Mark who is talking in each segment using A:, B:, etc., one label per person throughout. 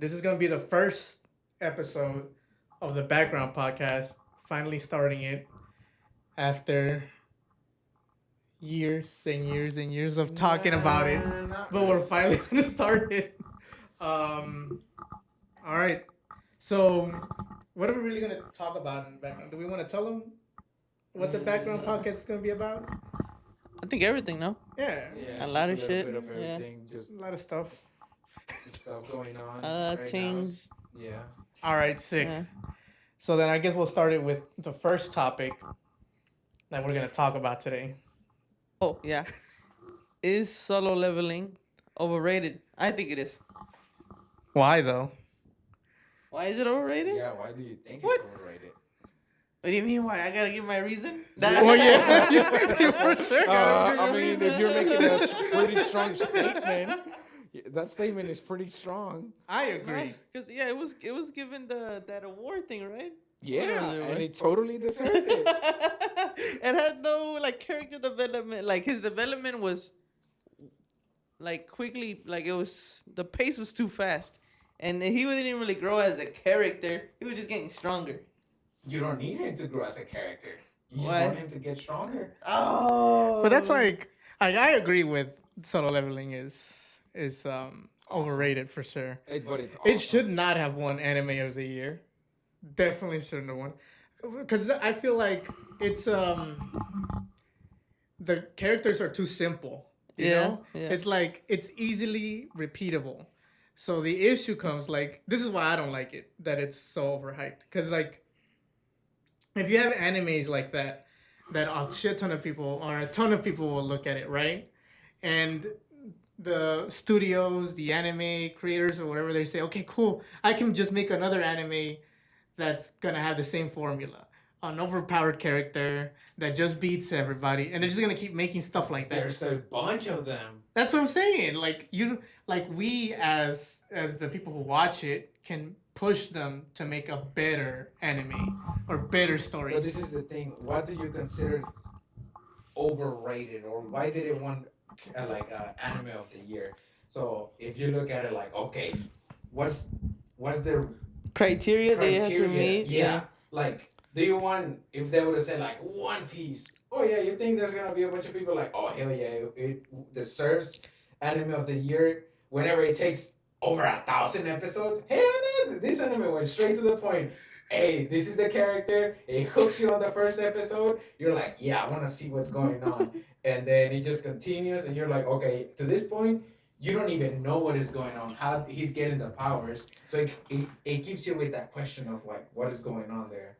A: This is going to be the first episode of the background podcast. Finally starting it after years and years and years of talking about it. But we're finally going to start it. All right. So, what are we really going to talk about in the background? Do we want to tell them what the background podcast is going to be about?
B: I think everything, no?
A: Yeah.
B: A lot of shit.
C: Bit of everything,
A: Just a lot of stuff.
C: stuff going on.
B: Things.
C: Yeah.
A: All right, sick.
B: Yeah.
A: So then I guess we'll start it with the first topic that we're going to talk about today.
B: Oh, yeah. Is solo leveling overrated? I think it is.
A: Why though?
B: Why is it overrated?
C: Yeah. Why do you think
B: What?
C: it's overrated?
B: What do you mean? Why? I gotta give my reason.
A: Well, yeah, you for sure.
C: I mean, if you're making a pretty strong statement, that statement is pretty strong.
A: I agree.
B: Because it was given that award thing, right?
C: Yeah,
B: Whatever,
C: and
B: right?
C: it totally deserved it.
B: It had no character development. Like his development was quickly, the pace was too fast, and he didn't really grow as a character. He was just getting stronger.
C: You don't need him to grow as a character. You just
B: Why?
C: want him to get stronger.
B: Oh,
A: But that's like I agree with solo leveling is overrated for sure.
C: But it's
A: It should not have won anime of the year. Definitely shouldn't have won. Because I feel like it's the characters are too simple. You know?
B: Yeah.
A: It's like it's easily repeatable. So the issue comes like this is why I don't like it, that it's so overhyped. Because like if you have animes like that a shit ton of people or a ton of people will look at it, right? And the studios, the anime creators or whatever, they say, okay, cool, I can just make another anime that's gonna have the same formula. An overpowered character that just beats everybody, and they're just gonna keep making stuff like that.
C: There's a bunch of them.
A: That's what I'm saying. We as the people who watch it can push them to make a better anime or better stories.
C: But this is the thing. What do you consider overrated, or why did it win anime of the year? So if you look at it like, okay, what's the
B: criteria they have to meet.
C: Yeah. Like, do you want, if they would have said like One Piece? Oh yeah, you think there's gonna be a bunch of people like, oh hell yeah, it deserves anime of the year whenever it takes over 1,000 episodes? Hell no, this anime went straight to the point. Hey, this is the character. It hooks you on the first episode. You're like, yeah, I want to see what's going on. And then it just continues, and you're like, okay, to this point, you don't even know what is going on, how he's getting the powers. So it keeps you with that question of like, what is going on there?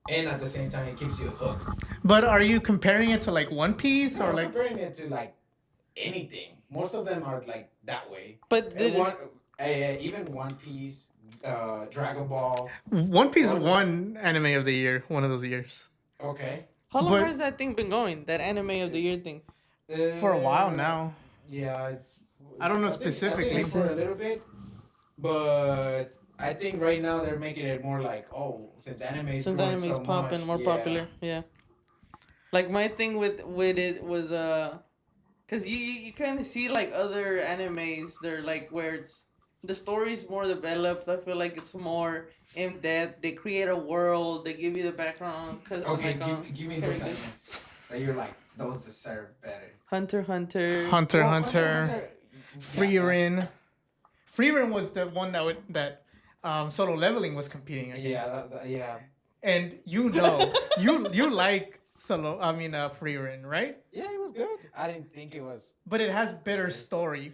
C: And at the same time, it keeps you hooked.
A: But are you comparing it to like One Piece or
C: I'm
A: like?
C: comparing it to like anything. Most of them are like that way.
B: But
C: Even One Piece, Dragon Ball.
A: One Piece won anime of the year one of those years.
C: Okay.
B: how long
A: but-
B: has that thing been going? That anime of the year thing.
A: For a while now.
C: Yeah, it's.
A: I don't know
C: I think
A: specifically.
C: for a little bit, but I think right now they're making it more like, oh, since anime's so
B: popping,
C: much,
B: more popular. Yeah. Like my thing with it was cause you kind of see like other animes, they're like where it's the story's more developed. I feel like it's more in depth. They create a world. They give you the background.
C: Okay, give me those segments that you're like, those deserve better.
B: Hunter x Hunter.
A: Hunter
C: Well,
A: Hunter. Frieren. Frieren was the one that Solo Leveling was competing against.
C: Yeah.
A: And you know, you like Frieren, right?
C: Yeah, it was good. I didn't think it was.
A: But it has better story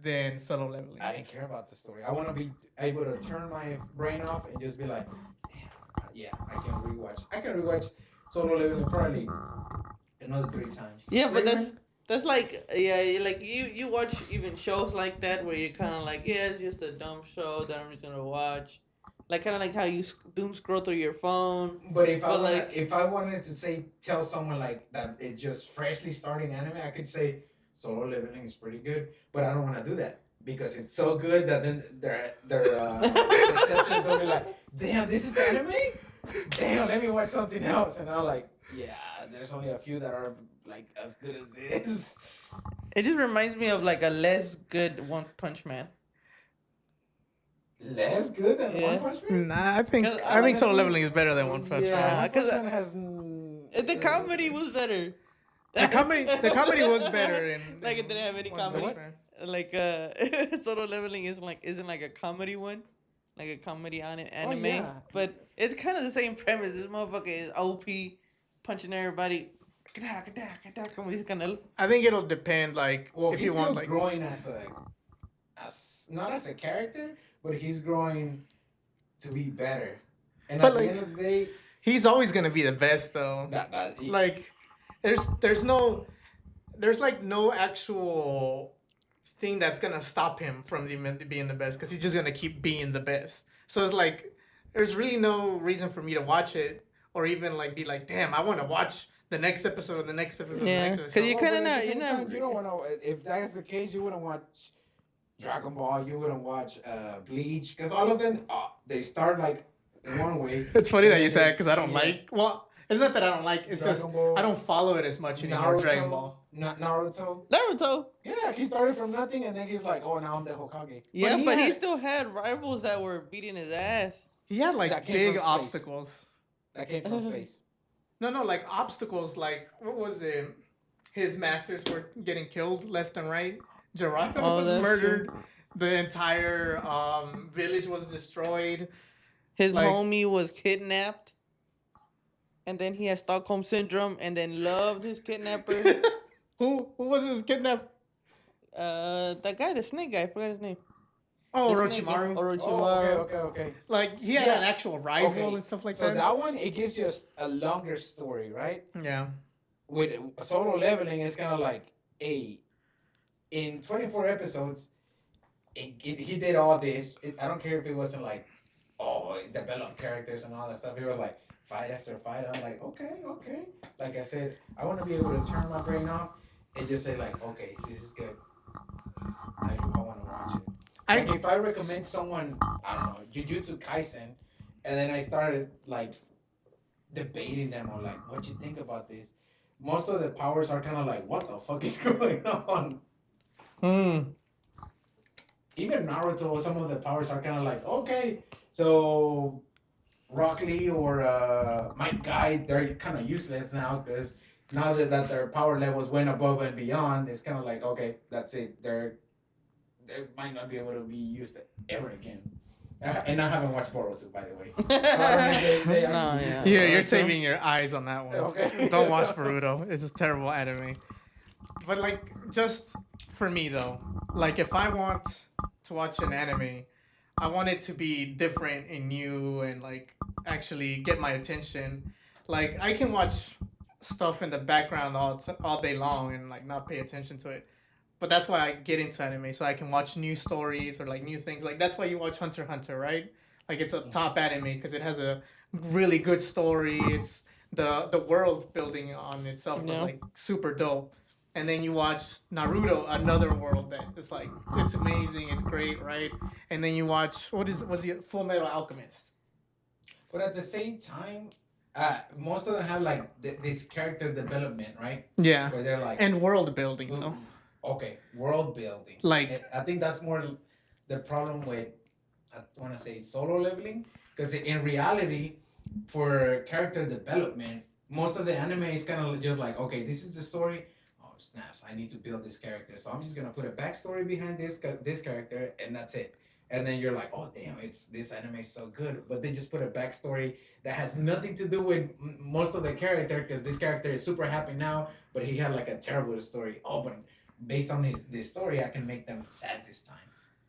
A: than Solo Leveling.
C: I didn't care about the story. I want to be able to turn my brain off and just be like, damn, yeah, I can rewatch. I can rewatch Solo Leveling probably another 3 times.
B: Yeah, but that's like you watch even shows like that where you're kind of like, yeah, it's just a dumb show that I'm just gonna watch. Like kind of like how you doom scroll through your phone.
C: But if I wanted to tell someone like that it's just freshly starting anime, I could say Solo Leveling is pretty good, but I don't want to do that because it's so good that then their perception's gonna be like, damn, this is anime. Damn, let me watch something else. And I'm like, yeah, there's only a few that are like as good as this.
B: It just reminds me of like a less good One Punch Man.
C: less good than
B: Yeah.
C: One Punch Man?
A: Nah, I think
B: 'Cause I like
A: Solo
C: honestly-
A: Leveling is better than One Punch
C: Yeah,
A: Man.
C: One
B: 'cause
C: Punch Man has.
B: The comedy was better.
A: The comedy was better in
B: Like it didn't have any
A: One
B: comedy.
A: Punch Man.
B: Like Solo Leveling isn't like a comedy one, like a comedy anime.
C: yeah.
B: But it's kind of the same premise. This motherfucker is OP, punching everybody. Como dice Canelo.
A: I think it'll depend, like,
C: Well,
A: if
C: he's
A: you
C: still
A: want, like,
C: growing as not as a character, but he's growing to be better. And
A: But,
C: at the
A: like-
C: end of the day,
A: he's always gonna be the best, though. Like, there's like no actual thing that's gonna stop him from being the best, because he's just gonna keep being the best. So it's like there's really no reason for me to watch it, or even like be like, damn, I want to watch the next episode, the next episode,
B: Yeah,
A: the next
B: 'cause
A: episode.
B: you
C: Oh,
B: kinda
C: but at
B: not-
C: the
B: you're
C: same
B: not-
C: time, you don't want to. If that's the case, you wouldn't watch Dragon Ball. You wouldn't watch Bleach, because all of them they start like in one way.
A: It's funny
C: and
A: that you
C: then
A: said
C: they-
A: it, because I don't
C: yeah.
A: like. Well, it's not that I don't like. It's just
C: Dragon Ball,
A: I don't follow it as much anymore. Dragon Ball.
C: Naruto.
B: Naruto.
C: Yeah, he started from nothing, and then he's like, "Oh, now I'm the Hokage."
B: Yeah,
A: he
B: but he
A: had-
B: still had rivals that were beating his ass.
A: He had like
C: That came
A: big
C: from space.
A: obstacles.
C: That came from face.
A: No, like obstacles. Like what was it? His masters were getting killed left and right. Jiraiya
B: Oh,
A: was
B: that's
A: murdered. The entire village was destroyed.
B: His
A: Like-
B: homie was kidnapped, and then he had Stockholm syndrome, and then loved his kidnapper.
A: Who was his kidnap?
B: That guy, the snake guy, I forgot his name.
A: Oh,
B: The snake guy.
A: Orochimaru.
B: Orochimaru.
C: Oh, okay.
A: Like he had
C: Yeah.
A: an actual rival
C: Okay,
A: and stuff like
C: So
A: that.
C: that one, it gives you a longer story, right?
A: Yeah.
C: With Solo Leveling, it's kind of like, in 24 episodes, he did all this. I don't care if it wasn't like, it developed characters and all that stuff. It was like fight after fight. I'm like, okay. Like I said, I want to be able to turn my brain off and just say like, okay, this is good. I want to watch it. Like if I recommend someone, I don't know, Jujutsu Kaisen, and then I started like debating them on like, what you think about this? Most of the powers are kind of like, what the fuck is going on? Even Naruto, some of the powers are kind of like, okay, so Rock Lee or Might Guy, they're kind of useless now because now that their power levels went above and beyond, it's kind of like, okay, that's it. They might not be able to be used ever again. And I haven't watched Boruto, by the way. So I don't know if they
B: No,
C: actually
B: yeah.
C: used
A: You're
B: Naruto.
A: saving your eyes on that one.
C: Okay.
A: Don't watch Naruto. It's a terrible anime. But like, just for me though, like if I want to watch an anime, I want it to be different and new and like actually get my attention. Like I can watch stuff in the background all day long and like not pay attention to it. But that's why I get into anime, so I can watch new stories or like new things. Like that's why you watch Hunter x Hunter, right? Like it's a top anime because it has a really good story. It's the world building on itself was
B: Yeah.
A: like super dope. And then you watch Naruto, another world that it's like it's amazing, it's great, right? And then you watch was the Full Metal Alchemist.
C: But at the same time, most of them have like this character development, right?
A: Yeah,
C: Where they're like,
A: and world building though.
C: okay, world building.
A: Like-
C: I think that's more the problem with, I want to say, Solo Leveling, because in reality, for character development, most of the anime is kind of just like, okay, this is the story. Oh snaps! I need to build this character, so I'm just gonna put a backstory behind this character, and that's it. And then you're like, oh damn, this anime is so good, but they just put a backstory that has nothing to do with most of the character, because this character is super happy now, but he had like a terrible story. Oh, but based on this story, I can make them sad this time.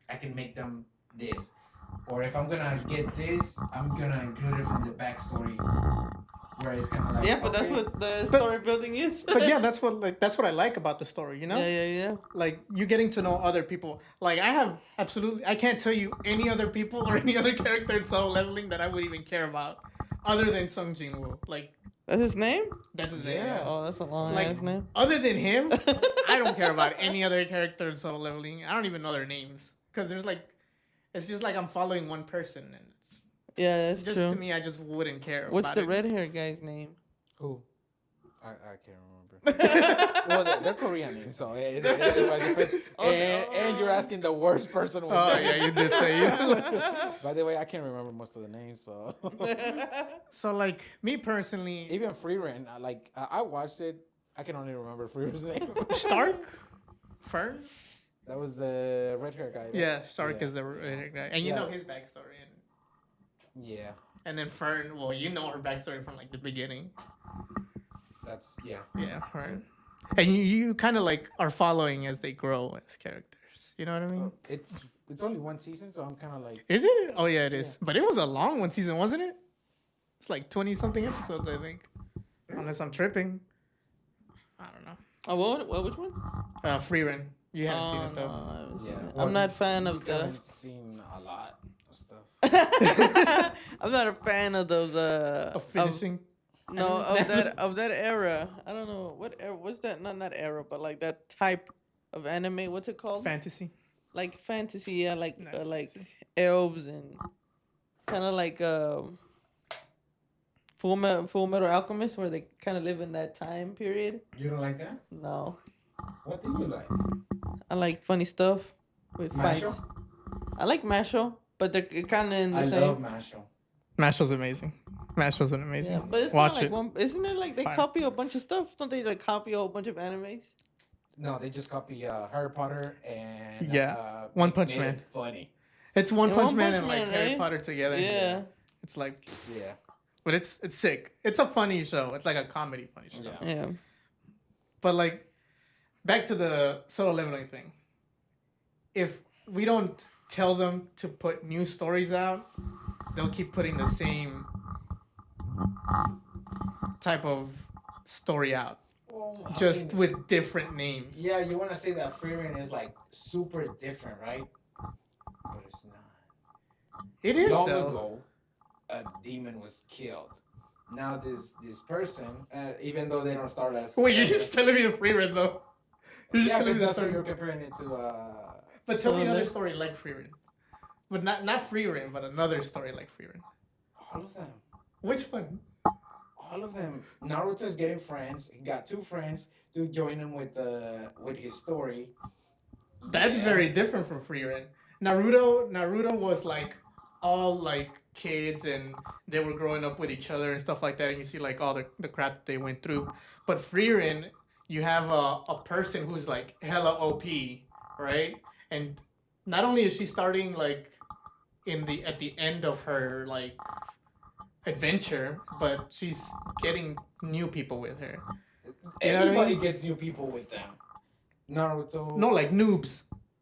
C: I can make them this. Or if I'm gonna get this, I'm gonna include it from the backstory. Where it's kind of like,
B: Yeah, but that's
C: okay.
B: what the story building is.
A: But yeah, that's what I like about the story, you know?
B: Yeah.
A: Like you getting to know other people. Like I can't tell you any other people or any other character in Solo Leveling that I would even care about, other than Sung Jin Woo. Like
B: That's his name?
A: that's his name.
C: Yeah.
B: Oh, that's a long
A: Like-
B: ass name.
A: Other than him, I don't care about any other character in Solo Leveling. I don't even know their names because it's just like I'm following one person, and
B: Yeah, that's
A: just
B: true.
A: to me, I just wouldn't care.
B: What's
A: about
B: the
A: it.
B: red hair guy's name?
C: Who? I can't remember. Well, they're Korean names, so it depends. And you're asking the worst person with
A: Oh
C: names.
A: yeah, you did say it.
C: By the way, I can't remember most of the names, so
A: So like me personally,
C: even Free Reign, I watched it. I can only remember Free Reign's name.
A: Stark, Fern.
C: That was the red hair guy. Right?
A: Yeah, Stark
C: Yeah.
A: is the guy, and you
C: Yeah.
A: know his backstory,
C: Yeah,
A: and then Fern. Well, you know her backstory from like the beginning.
C: that's yeah.
A: Yeah, Fern. And you kind of like are following as they grow as characters. You know what I mean?
C: It's only one season, so I'm kind of like
A: Is it? Oh yeah, it is.
C: Yeah.
A: But it was a long one season, wasn't it? It's like 20 something episodes, I think. Unless I'm tripping. I don't know.
B: What? Which one?
A: Free Run. You haven't seen it
B: No,
A: though.
B: I haven't seen
C: yeah.
B: it.
C: Well,
B: I'm not a fan
C: you
B: of the.
C: haven't seen a lot of stuff.
B: I'm not a fan of the
A: Of finishing.
B: no of that era. I don't know what era. What's that? Not era, but like that type of anime. What's it called?
A: Fantasy.
B: Like fantasy, yeah, like
A: Not
B: like
A: fantasy.
B: elves and kind of like Full Metal Alchemist, where they kind of live in that time period.
C: You don't like that?
B: No,
C: What do you like?
B: I like funny stuff with fights.
C: Masho?
B: I like Masho, but they're kind of in the
C: I
B: same.
C: love Masho.
A: Mashle's amazing. Mashle's an amazing.
B: Yeah, but it's
A: Watch
B: not like
A: it.
B: one. Isn't it like they
A: Fire.
B: copy a bunch of stuff? Don't they like copy a whole bunch of animes?
C: No, they just copy Harry Potter and
A: Yeah. One Punch
C: made
A: Man.
C: it funny.
A: It's One
B: Yeah,
A: Punch
B: One
A: Man
B: Punch
A: and like
B: Man,
A: Harry
B: right?
A: Potter together.
B: Yeah.
A: It's like,
C: Yeah.
A: but it's sick. It's a funny show. It's like a comedy funny show.
C: Yeah.
B: Yeah.
A: But like, back to the solo leveling thing. If we don't tell them to put new stories out, they'll keep putting the same type of story out,
C: Well, I
A: just
C: mean,
A: with different names.
C: yeah, you want to say that Free Reign is like super different, right? But it's not.
A: It is
C: Long
A: though.
C: ago, a demon was killed. Now this person, even though they don't start as
A: Wait, you're just telling me the free run though. You're just
C: yeah,
A: telling
C: because
A: me the
C: that's what
A: story.
C: you're comparing it to.
A: But tell me
B: So
A: another
B: let-
A: story like free run, but not free run, but another story like free run.
C: All of them.
A: Which one?
C: All of them. Naruto is getting friends. He got 2 friends to join him with his story.
A: That's
C: Yeah.
A: very different from free run. Naruto was like all like kids and they were growing up with each other and stuff like that, and you see like all the crap they went through. But free run, you have a person who's like hella OP, right? And not only is she starting like at the end of her like adventure, but she's getting new people with her. You know what I
C: Everybody
A: mean?
C: gets new people with them. Naruto.
A: No, like noobs,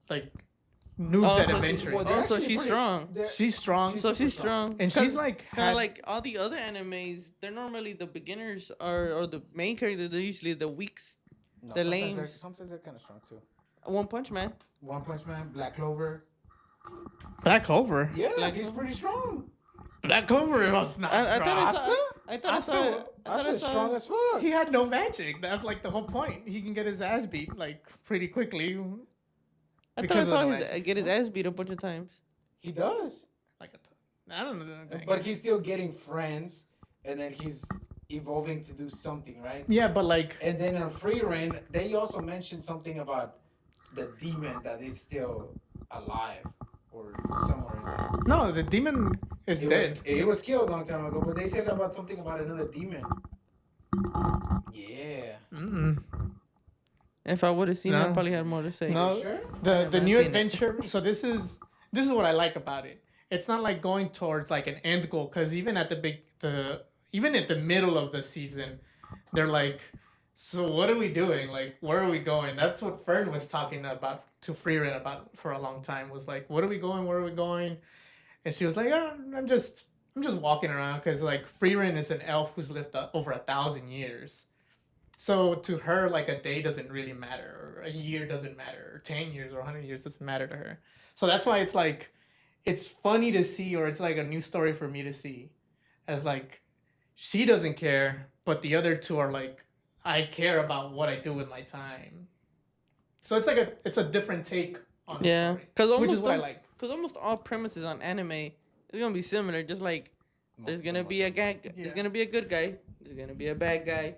A: like noobs
B: Oh,
A: at
B: so she-
A: adventure.
C: well, they're
B: Oh, so
C: actually
B: she's
C: pretty-
B: strong.
C: they're-
A: She's strong,
B: So
C: super
B: she's strong.
A: and she's like
B: Kind
A: had,
B: of like all the other animes, they're normally the beginners or the main character. They're usually the weaks.
C: No,
B: the
C: sometimes
B: lames.
C: sometimes they're kind of strong too.
B: One Punch Man.
C: One Punch Man, Black Clover.
A: Black Clover.
C: Yeah,
B: Black
C: he's
B: Clover.
C: pretty strong.
A: Black Clover was not
B: I
A: strong.
B: thought I saw.
C: Asta?
B: I thought I saw.
A: Asta-
B: I thought I
C: That's
B: saw.
C: strong as fuck.
A: He had no magic. That's like the whole point. He can get his ass beat like pretty quickly.
B: I thought I
A: because of
B: saw
A: the
B: his
A: magic.
B: get his ass beat a bunch of times.
C: He does.
A: Like I don't know.
C: But he's still getting friends, and then he's evolving to do something, right?
A: Yeah, but like
C: And then on Free Reign, they also mentioned something about the demon that is still alive or somewhere in there.
A: no, the demon is dead.
C: It was killed a long time ago, but they said about something about another demon. Yeah.
A: Mm-mm.
B: If I would have seen it, I
A: No.
B: probably had more to say.
A: No.
C: Sure.
A: The
B: haven't
A: new
B: seen it.
A: adventure. So this is what I like about it. It's not like going towards like an end goal, because even at even at the middle of the season, they're like, so what are we doing? Like, where are we going? That's what Fern was talking about to Freeran about for a long time. Was like, what are we going? Where are we going? And she was like, oh, I'm just walking around, because like Freeran is an elf who's lived over 1,000 years. So to her, like a day doesn't really matter, or a year doesn't matter, or 10 years or 100 years doesn't matter to her. So that's why it's like, it's funny to see, or it's like a new story for me to see, as like, she doesn't care, but the other two are like, I care about what I do with my time. So it's like it's a different take on the
B: Yeah,
A: story,
B: because
A: which is
B: almost
A: what I like.
B: because almost all premises on anime is gonna be similar. Just like there's
C: Most
B: gonna
C: of
B: be a
C: them
B: guy,
A: Yeah.
B: there's gonna be a good guy, there's gonna be a bad guy.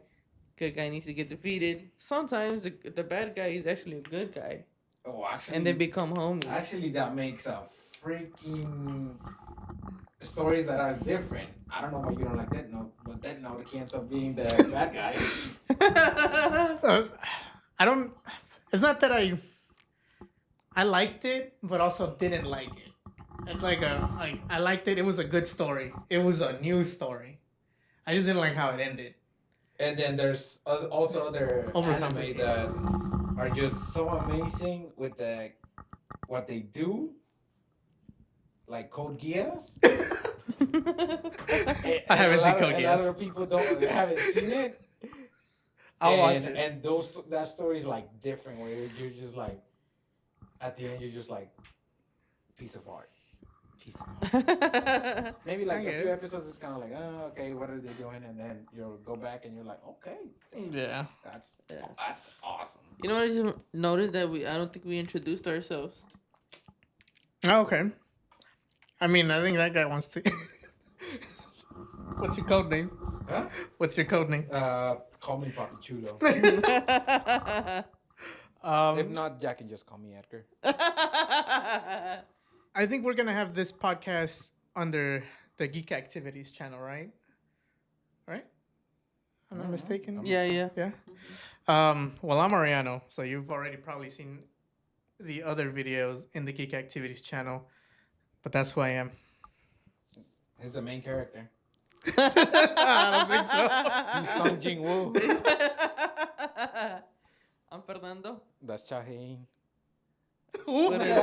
B: good guy needs to get defeated. Sometimes the bad guy is actually a good guy,
C: Oh, actually,
B: and they become homies.
C: actually, that makes a freaking stories that are different. I don't know why you don't like that note, but that note he ends up being the bad guy.
A: Uh, I don't. It's not that I liked it, but also didn't like it. It's like I liked it. It was a good story. It was a new story. I just didn't like how it ended.
C: And then there's also other anime that
A: Overcomplicated.
C: are just so amazing with the what they do, like Code Geass.
A: I haven't seen Code
C: A lot
A: Geass.
C: of people haven't seen it.
A: I'll watch it.
C: And that story is like different, where you're just like, at the end you're just like, piece of art. Maybe like a few episodes, it's kind of like, oh, okay, what are they doing? And then you'll go back and you're like, okay, damn,
A: Yeah.
C: that's
B: Yeah.
C: that's awesome.
B: You know what I just noticed that I don't think we introduced ourselves.
A: Oh, okay. I mean, I think that guy wants to. What's your code name?
C: Huh?
A: What's your code name?
C: Call me Papi Chulo. If not, Jack can just call me Edgar.
A: I think we're gonna have this podcast under the Geek Activities channel, right? Right? I'm not mistaken.
B: Yeah.
A: Yeah. Well, I'm Mariano, so you've already probably seen the other videos in the Geek Activities channel, but that's who I am.
C: He's the main character.
A: I don't think so.
C: He's Sung Jin Woo.
B: I'm Fernando.
C: That's Chahain.
B: What is-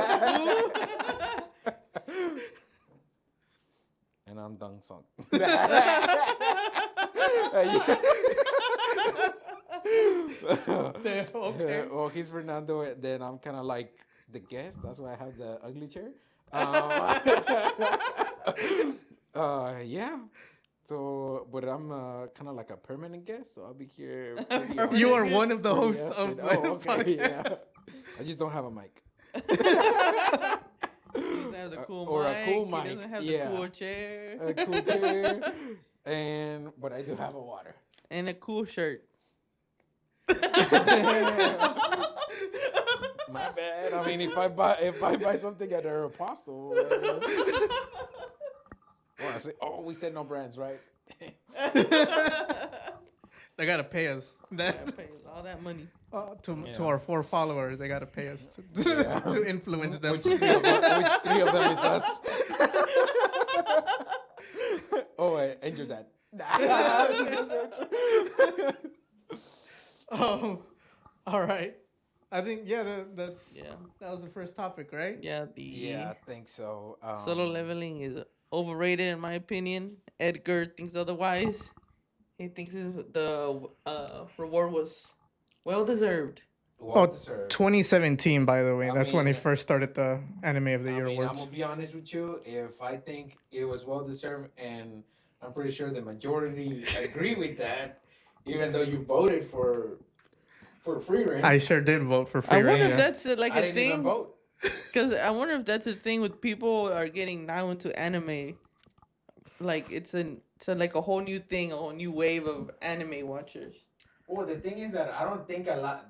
C: And I'm Dong Sung.
A: Okay.
C: Well, he's Fernando. Then I'm kind of like the guest. That's why I have the ugly chair. Yeah. So, but I'm kind of like a permanent guest, so I'll be here. pretty often.
A: You are one of the
C: Pretty
A: hosts
C: often.
A: of the
C: okay, yeah.
A: podcast.
C: I just don't have a mic.
B: He doesn't have the cool
C: Or a
B: mic.
C: cool
B: He
C: mic,
B: doesn't have
C: yeah.
B: the cool chair.
C: A cool chair, but I do have a water.
B: And a cool shirt.
C: My bad. I mean, if I buy something at Aeropostale, well, I say, we said no brands, right?
A: They gotta pay us.
B: Gotta pay all that money.
A: To our 4 followers, they gotta pay us
C: Yeah.
A: to influence them.
C: Which three of them is us? And your dad.
A: Oh, all right. I think that's
B: Yeah.
A: that was the first topic, right?
B: Yeah,
C: Yeah, I think so.
B: solo leveling is overrated in my opinion. Edgar thinks otherwise. He thinks the reward was well deserved.
C: Well
A: Oh,
C: deserved.
A: 2017, by the way.
C: I
A: That's when they
C: mean-
A: first started the Anime of the Year
C: I'm
A: awards.
C: gonna be honest with you. If I think it was well deserved, and I'm pretty sure the majority agree with that, even though you voted for free reign,
A: I sure did vote for
B: I
A: free
B: wonder
A: reign.
B: if that's like
C: I
B: a
C: didn't even
B: thing.
C: vote.
B: Because I wonder if that's a thing with people are getting now into anime. Like it's like a whole new thing, a whole new wave of anime watchers.
C: Well, the thing is that I don't think a lot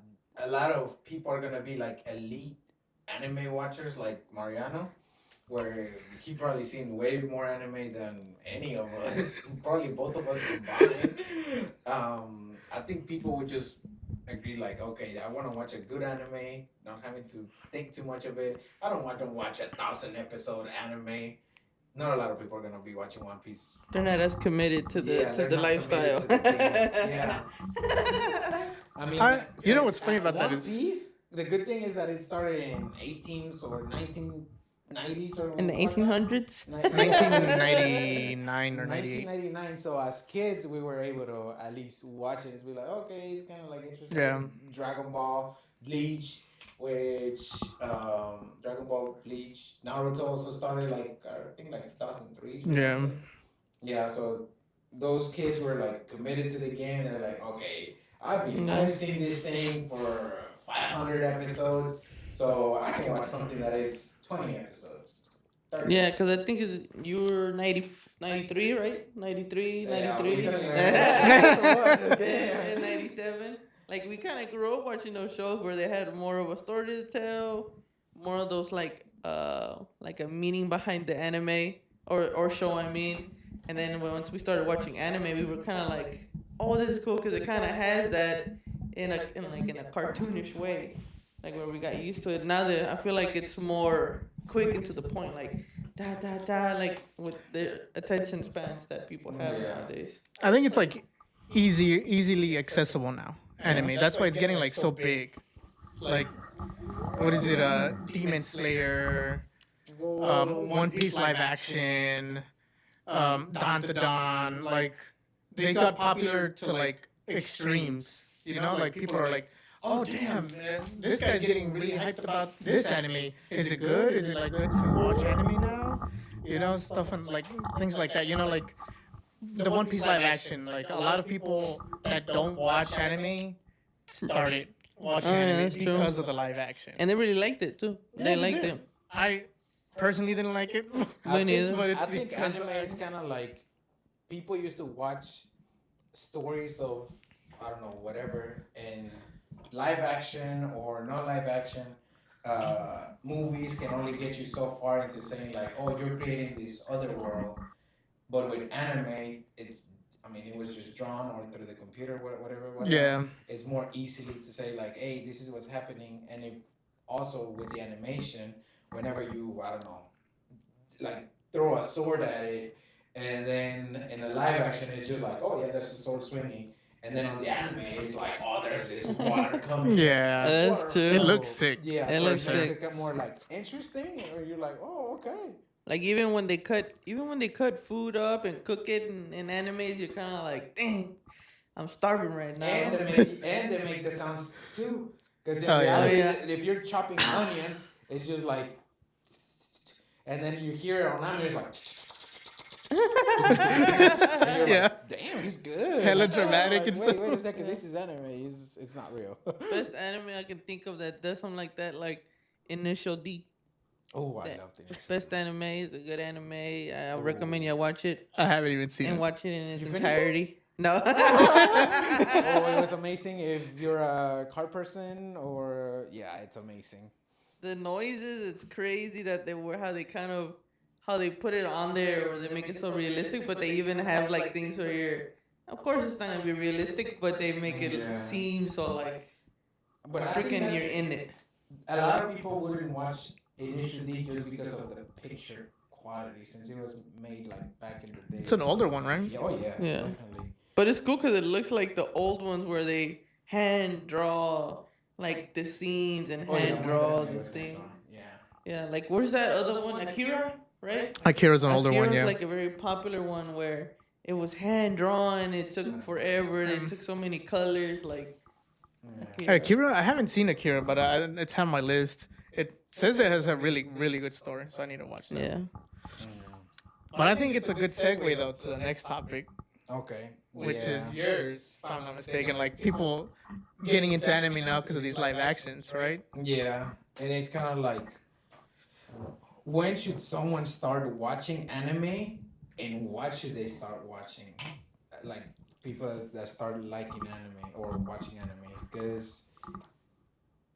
C: of people are gonna be like elite anime watchers like Mariano, where he probably seen way more anime than any of us, probably both of us combined. I think people would just agree like, okay, I want to watch a good anime, not having to think too much of it. I don't want to watch 1,000 episode anime. Not a lot of people are gonna be watching One Piece.
B: They're not as committed to the
C: Yeah,
B: to
C: they're
B: the
C: not
B: lifestyle.
C: committed to the thing. Yeah. I mean,
A: You know what's funny about that
C: One
A: is-
C: Piece, the good thing is that it started in 18s or 1990s or
B: In the
C: whatnot.
B: 1800s.
A: 1999 or 98.
C: 1999. So as kids, we were able to at least watch it and be like, okay, it's kind of like interesting.
A: Yeah.
C: Dragon Ball, Bleach, which Dragon Ball, Bleach, Naruto also started like I think like 2003.
A: Yeah.
C: Yeah. So those kids were like committed to the game. They're like, okay, I've seen this thing for 500 episodes, so I can watch something that is 20 episodes.
B: Yeah, because I think you were 93, right? 93,
C: Yeah, I'll
B: 93.
C: be telling you like,
B: And
C: damn.
B: 97. Like, we kind of grew up watching those shows where they had more of a story to tell, more of those, like a meaning behind the anime or show, I mean. And then once we started watching anime, we were kind of like, oh, this is cool because it kind of has that in a cartoonish way, like where we got used to it. Now that I feel like it's more quick and to the point, like da da da, like with the attention spans that people have
C: Yeah.
B: nowadays.
A: I think it's like easily accessible now.
B: Yeah.
A: Anime. That's why it's getting like so big. Like what is it? Demon Slayer, One Piece live action, Don to Don. Like they got popular to like extremes. You know, like people are like, oh damn, man, this guy's getting really hyped about this anime. Is it good? Is it like good to watch anime now? You know, stuff and like things like that. You know, like the One Piece live action. Like a lot of people that don't watch anime started watching
B: Oh, yeah,
A: anime
B: that's true.
A: because of the live action.
B: And they really liked it too. They liked
A: did.
B: it.
A: I personally didn't like it.
B: Me neither.
A: But it's
C: I think
A: because
C: anime is kind of like people used to watch stories of I don't know whatever in live action or non live action. Movies can only get you so far into saying like, oh, you're creating this other world. But with anime, it's I mean, it was just drawn or through the computer, whatever.
A: yeah.
C: It's more easily to say like, hey, this is what's happening, and if also with the animation, whenever you I don't know, like throw a sword at it, and then in a live action, it's just like, oh yeah, there's a sword swinging, and then on the anime, it's like, oh, there's this water coming.
A: Yeah.
B: That's
C: Water
B: true.
A: It
C: flow.
A: looks sick.
C: Yeah,
B: It
C: so
B: looks
C: it makes
B: sick.
C: it more like interesting, or you're like, oh, okay.
B: Like even when they cut food up and cook it in animes, you're kind of like, dang, I'm starving right now.
C: And they make the sounds too, because in
A: Oh, yeah.
C: reality,
B: Oh, yeah.
C: if you're chopping onions, it's just like, and then you hear it on anime, it's like, and you're
A: Yeah.
C: like, damn, he's good.
A: Hella
C: Like,
A: dramatic and
C: wait
A: stuff.
C: a second, this is anime. It's not real.
B: Best anime I can think of that does something like that, like Initial D.
C: Oh, I
B: That-
C: loved it.
B: Best anime is a good anime. I
C: Oh.
B: recommend you watch it
A: I haven't even seen
B: and
A: it.
B: watch it in its
C: You finished it?
B: entirety. No.
C: Oh, it was amazing if you're a car person, or yeah, it's amazing.
B: The noises, it's crazy that how they put it on there or they make it so realistic, but they even have like things where of course it's not gonna be realistic, but they make it
C: Yeah.
B: seem so like
C: But I think
B: freaking you're
C: that's-
B: in it.
C: A lot of people wouldn't watch Initial D just because of the picture quality, since it was made like back in the day.
A: It's an older one, right?
C: Yeah, oh yeah,
B: Yeah.
C: definitely.
B: But it's cool because it looks like the old ones where they hand draw like the scenes and
C: Oh yeah,
B: hand
C: most
B: draw
C: definitely
B: the
C: was
B: thing.
C: hands-on. Yeah.
B: Yeah, like where's that other one? Akira, right?
A: Akira's an older one,
B: Akira's
A: yeah.
B: like a very popular one where it was hand drawn. It took forever. It took so many colors. Like
C: Yeah.
A: Akira, I haven't seen Akira, but it's on my list. It says it has a really, really good story, so I need to watch that.
B: Yeah.
A: But I think it's a good segue though to the next topic,
C: Okay.
A: which
C: Yeah.
A: is yours, if I'm not mistaken. Like people getting into anime now because of these live actions, right?
C: Yeah, and it's kind of like, when should someone start watching anime, and what should they start watching? Like people that start liking anime or watching anime, because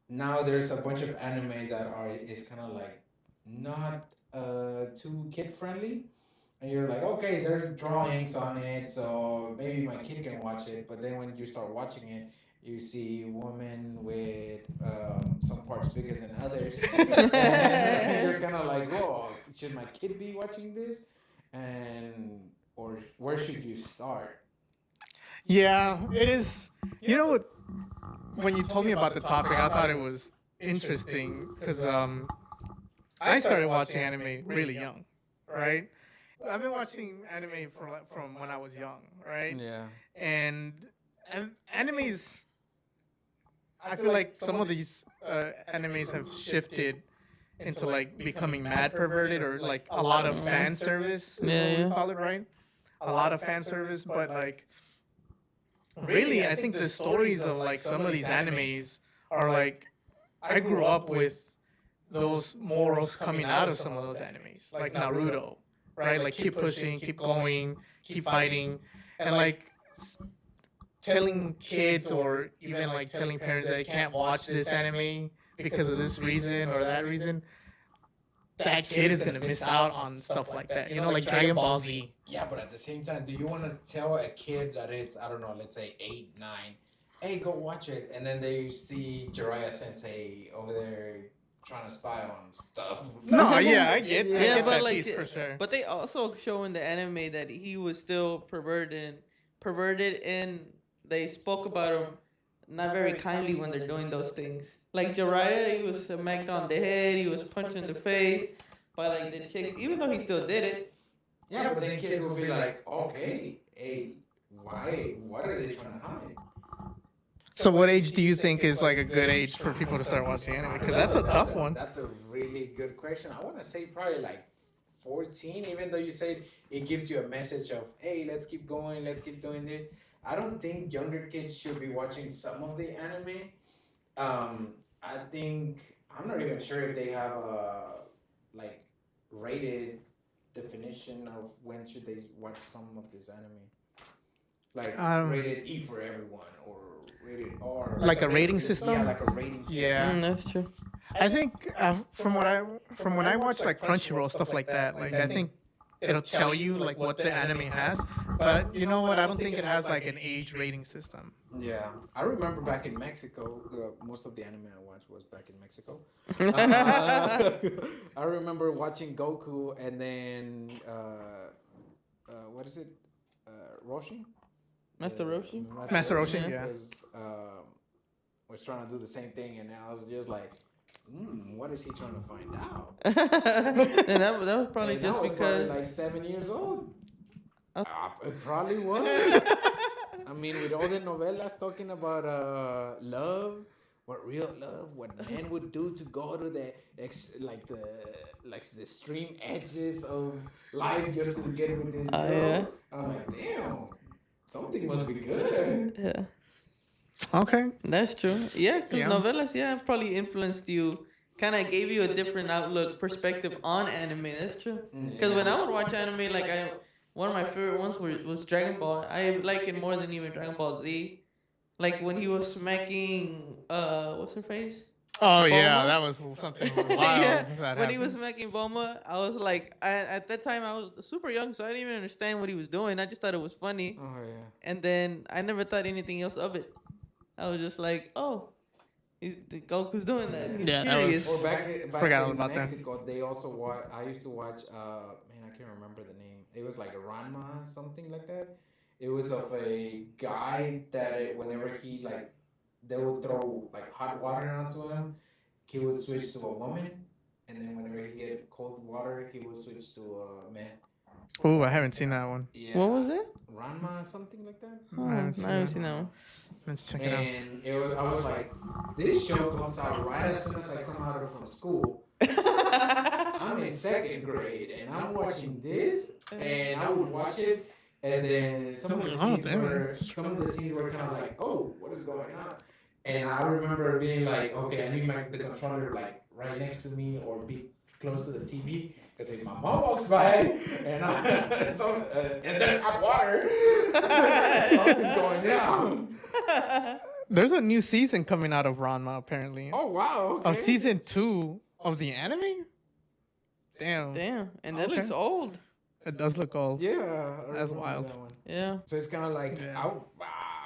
C: now there's a bunch of anime that is kind of like not too kid friendly. And you're like, okay, there's drawings on it, so maybe my kid can watch it. But then when you start watching it, you see women with some parts bigger than others. And you're kind of like, whoa, should my kid be watching this? Or where should you start?
A: Yeah, it is. You know what? When you told me about the topic, I thought it was interesting because I started watching anime really young, right? I've been watching anime from when I was young, right?
C: Yeah.
A: And animes, I feel like some of these animes have shifted into like becoming mad perverted or like a lot of fan service, is
B: Yeah,
A: what
B: yeah.
A: we call it, right? A lot of fan service, but like really, I think the stories of like some of these animes are like I grew up with those morals coming out of some of those animes, like Naruto, right? Like keep pushing, keep going, keep fighting, and like telling kids or even like telling parents that they can't watch this anime because of this reason or that reason, that kid is gonna miss out on stuff like that. You know, like Dragon Ball Z.
C: Yeah, but at the same time, do you want to tell a kid that it's, I don't know, let's say 8, 9, hey, go watch it, and then they see Jiraiya Sensei over there trying to spy on stuff?
A: No, yeah, I get
B: but
A: that
B: like,
A: piece for sure.
B: but they also show in the anime that he was still perverted, and they spoke about him not very kindly when they're doing those things. Like Jiraiya, he was smacked on the head, he was punched in the face by like the chicks, even though he still did it.
C: Yeah, but then kids will be like, okay, hey, why? What are they trying to hide?
A: So, what age do you think is like a good age for people to start watching anime? Because that's a tough one.
C: That's a really good question. I want to say probably like 14, even though you said it gives you a message of, hey, let's keep going, let's keep doing this. I don't think younger kids should be watching some of the anime. I think, I'm not even sure if they have a like rated definition of when should they watch some of this anime. Like rated E for everyone or rated R.
A: Like a rating system?
C: Yeah, like a rating system.
A: Yeah.
B: That's true.
A: I think from when I watch like Crunchyroll stuff like that, like I think it'll tell you like what the anime has, but you know what? I don't think it has like an age rating system.
C: Yeah, I remember back in Mexico, most of the anime I watched was back in Mexico. I remember watching Goku and then what is it, Roshi?
B: Master Roshi?
A: Master Roshi, yeah.
C: Was trying to do the same thing, and I was just like, what is he trying to find out?
B: And that was probably
C: And
B: just
C: I was
B: because.
C: probably like 7 years old.
B: Oh.
C: It probably was. I mean, with all the novellas talking about love, what real love, what men would do to go to the extreme edges of life just to get with this girl.
B: Yeah.
C: I'm like, damn, something must be good.
B: Yeah.
A: Okay.
B: That's true. Yeah, because
A: Yeah.
B: novellas, probably influenced you, kind of gave you a different outlook, perspective on anime. That's true. Because when I would watch anime, like one of my favorite ones was Dragon Ball. I like it more than even Dragon Ball Z. Like when he was smacking, what's her face?
A: Oh yeah,
B: Bulma?
A: that was something wild.
B: Yeah,
A: that
B: when he
A: happened.
B: was smacking Bulma, I was like, at that time I was super young, so I didn't even understand what he was doing. I just thought it was funny,
C: Oh yeah.
B: and then I never thought anything else of it. I was just like, oh, Goku's doing that. He's
A: Yeah, that
B: curious.
C: Or back
A: Forgot all
C: in
A: about that.
C: Mexico, they also watch. I used to watch. Man, I can't remember the name. It was like a Ranma, something like that. It was of a guy that whenever he like, they would throw like hot water onto him, he would switch to a woman, and then whenever he get cold water, he would switch to a man.
A: Ooh, I haven't seen that one.
C: Yeah.
B: What was it?
C: Ranma, something like that.
B: Oh,
A: I
B: I
A: haven't
B: haven't
A: seen
B: seen that one.
A: Let's check it out.
C: And I was like, this show comes out right as soon as I come out from school. I'm in second grade and I'm watching this, and I would watch it, and then some of the scenes were kind of like, oh, what is going on? And I remember being like, okay, I need the controller like right next to me or be close to the TV, because if my mom walks by and and there's hot water, something's going down.
A: There's a new season coming out of Ranma apparently.
C: Oh wow! Okay.
A: Of season 2 of the anime. Damn.
B: Damn, and that
A: Okay.
B: looks old.
A: It does look old.
C: Yeah, I
A: That's
C: remember
A: wild.
C: that one.
B: Yeah.
C: So it's kind of like,
A: Yeah.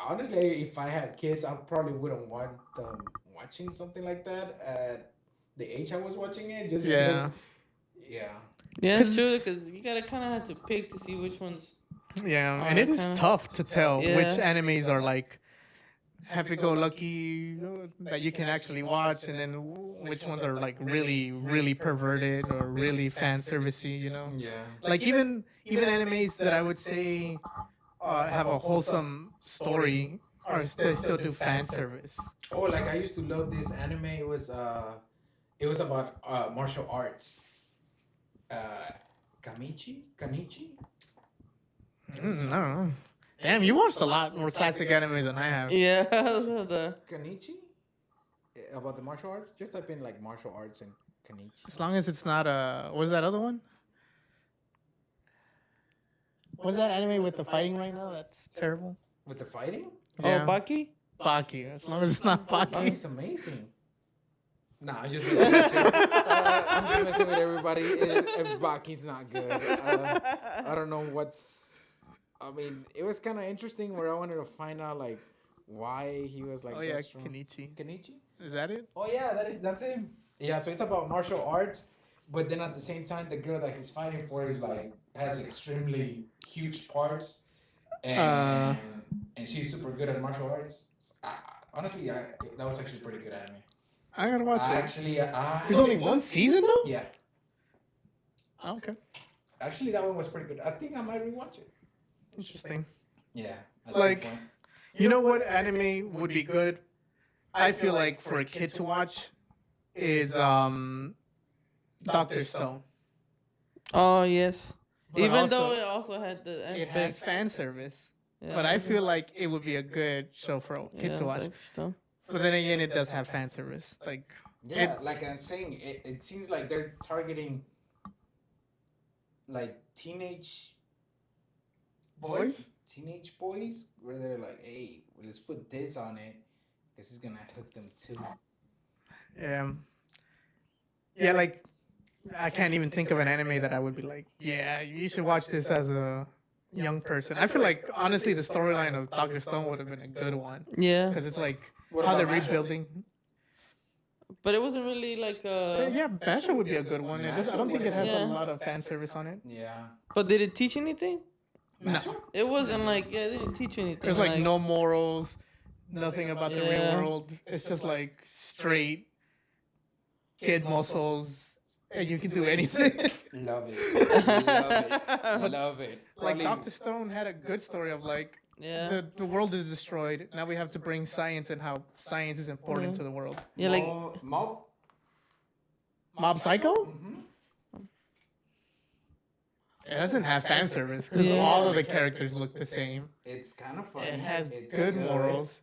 C: honestly, if I had kids, I probably wouldn't want them watching something like that at the age I was watching it. Just
A: Yeah.
C: because, yeah.
B: Yeah, it's true, because you gotta kind of have to pick to see which ones.
A: Yeah,
B: Oh,
A: and it is
B: kinda-
A: tough to tell
B: Yeah.
A: which animes are like happy-go-lucky, that you can actually watch, and then which ones are like really, really perverted or really fan servicey.
C: Yeah.
A: Like even animes that I would say have a wholesome story, or they still do fan service.
C: Oh, like I used to love this anime. It was about martial arts. Kanichi?
A: I don't know. Damn, you watched a lot more classic animes than I have.
B: Yeah, the
C: Kanichi? About the martial arts? Just type in like martial arts and Kenichi.
A: As long as it's not what was that other one? What's that anime with the fighting right now? That's terrible.
C: With the fighting?
B: Oh,
A: Yeah,
B: Baki?
A: Baki. As long as it's not Baki.
C: Baki's amazing. Nah, I'm just messing with you. I'm just messing with everybody. If Baki's not good, I don't know what's. I mean, it was kind of interesting where I wanted to find out like why he was like.
A: Oh
C: that
A: yeah,
C: strong.
A: Kenichi.
C: Kenichi.
A: Is that it?
C: Oh yeah, that's him. Yeah, so it's about martial arts, but then at the same time, the girl that he's fighting for is like has extremely huge parts, and and she's super good at martial arts. So, honestly, that was actually pretty good anime.
A: I gotta watch it.
C: Actually,
A: There's only one season though.
C: Yeah,
A: Oh, okay,
C: actually, that one was pretty good. I think I might rewatch it.
A: interesting.
C: Yeah, at
A: Like-
C: some point.
A: You know what anime would be good? I feel like for a kid to watch is Doctor Stone.
B: Oh, yes.
A: But
B: Even
A: also,
B: though it also had the
A: it has
B: aspects.
A: fan service,
B: Yeah.
A: but I feel like it would be a good show for a kid to watch.
B: Dr. Stone.
A: But then again, it does have fan service. Like
C: Yeah,
A: it-
C: like I'm saying, it seems like they're targeting like
A: boys.
C: teenage boys, where they're like, hey, well, let's put this on it because it's gonna hook them too.
A: Yeah, like I can't even think of an anime that I would be like, yeah, you should watch this as a young person. I feel like honestly, the storyline of Doctor Stone would have been a good one
B: Yeah.
A: because it's like
C: What
A: how
C: about
A: they're
C: Mashle?
A: rebuilding.
B: But it wasn't really like
A: Yeah, Basher would be a good one. I don't think it has
B: Yeah.
A: a lot of fan service on it.
C: Yeah.
B: But did it teach anything?
A: No,
B: It wasn't like, yeah, it didn't teach anything.
A: there's like no morals, nothing about the real
B: Yeah.
A: world. It's just like straight kid muscles, and you can do anything.
C: Love it. Love it. Love it.
A: Like
C: Probably-
A: Doctor Stone had a good story of like
B: Yeah.
A: the world is destroyed. Now we have to bring science and how science is important to the world.
B: Yeah, like,
C: Mob.
A: Mob Psycho?
C: Mm-hmm.
A: It doesn't have fan service because
B: Yeah.
A: all of the characters look the same.
C: It's kind of funny.
A: It has
C: It's
A: good morals.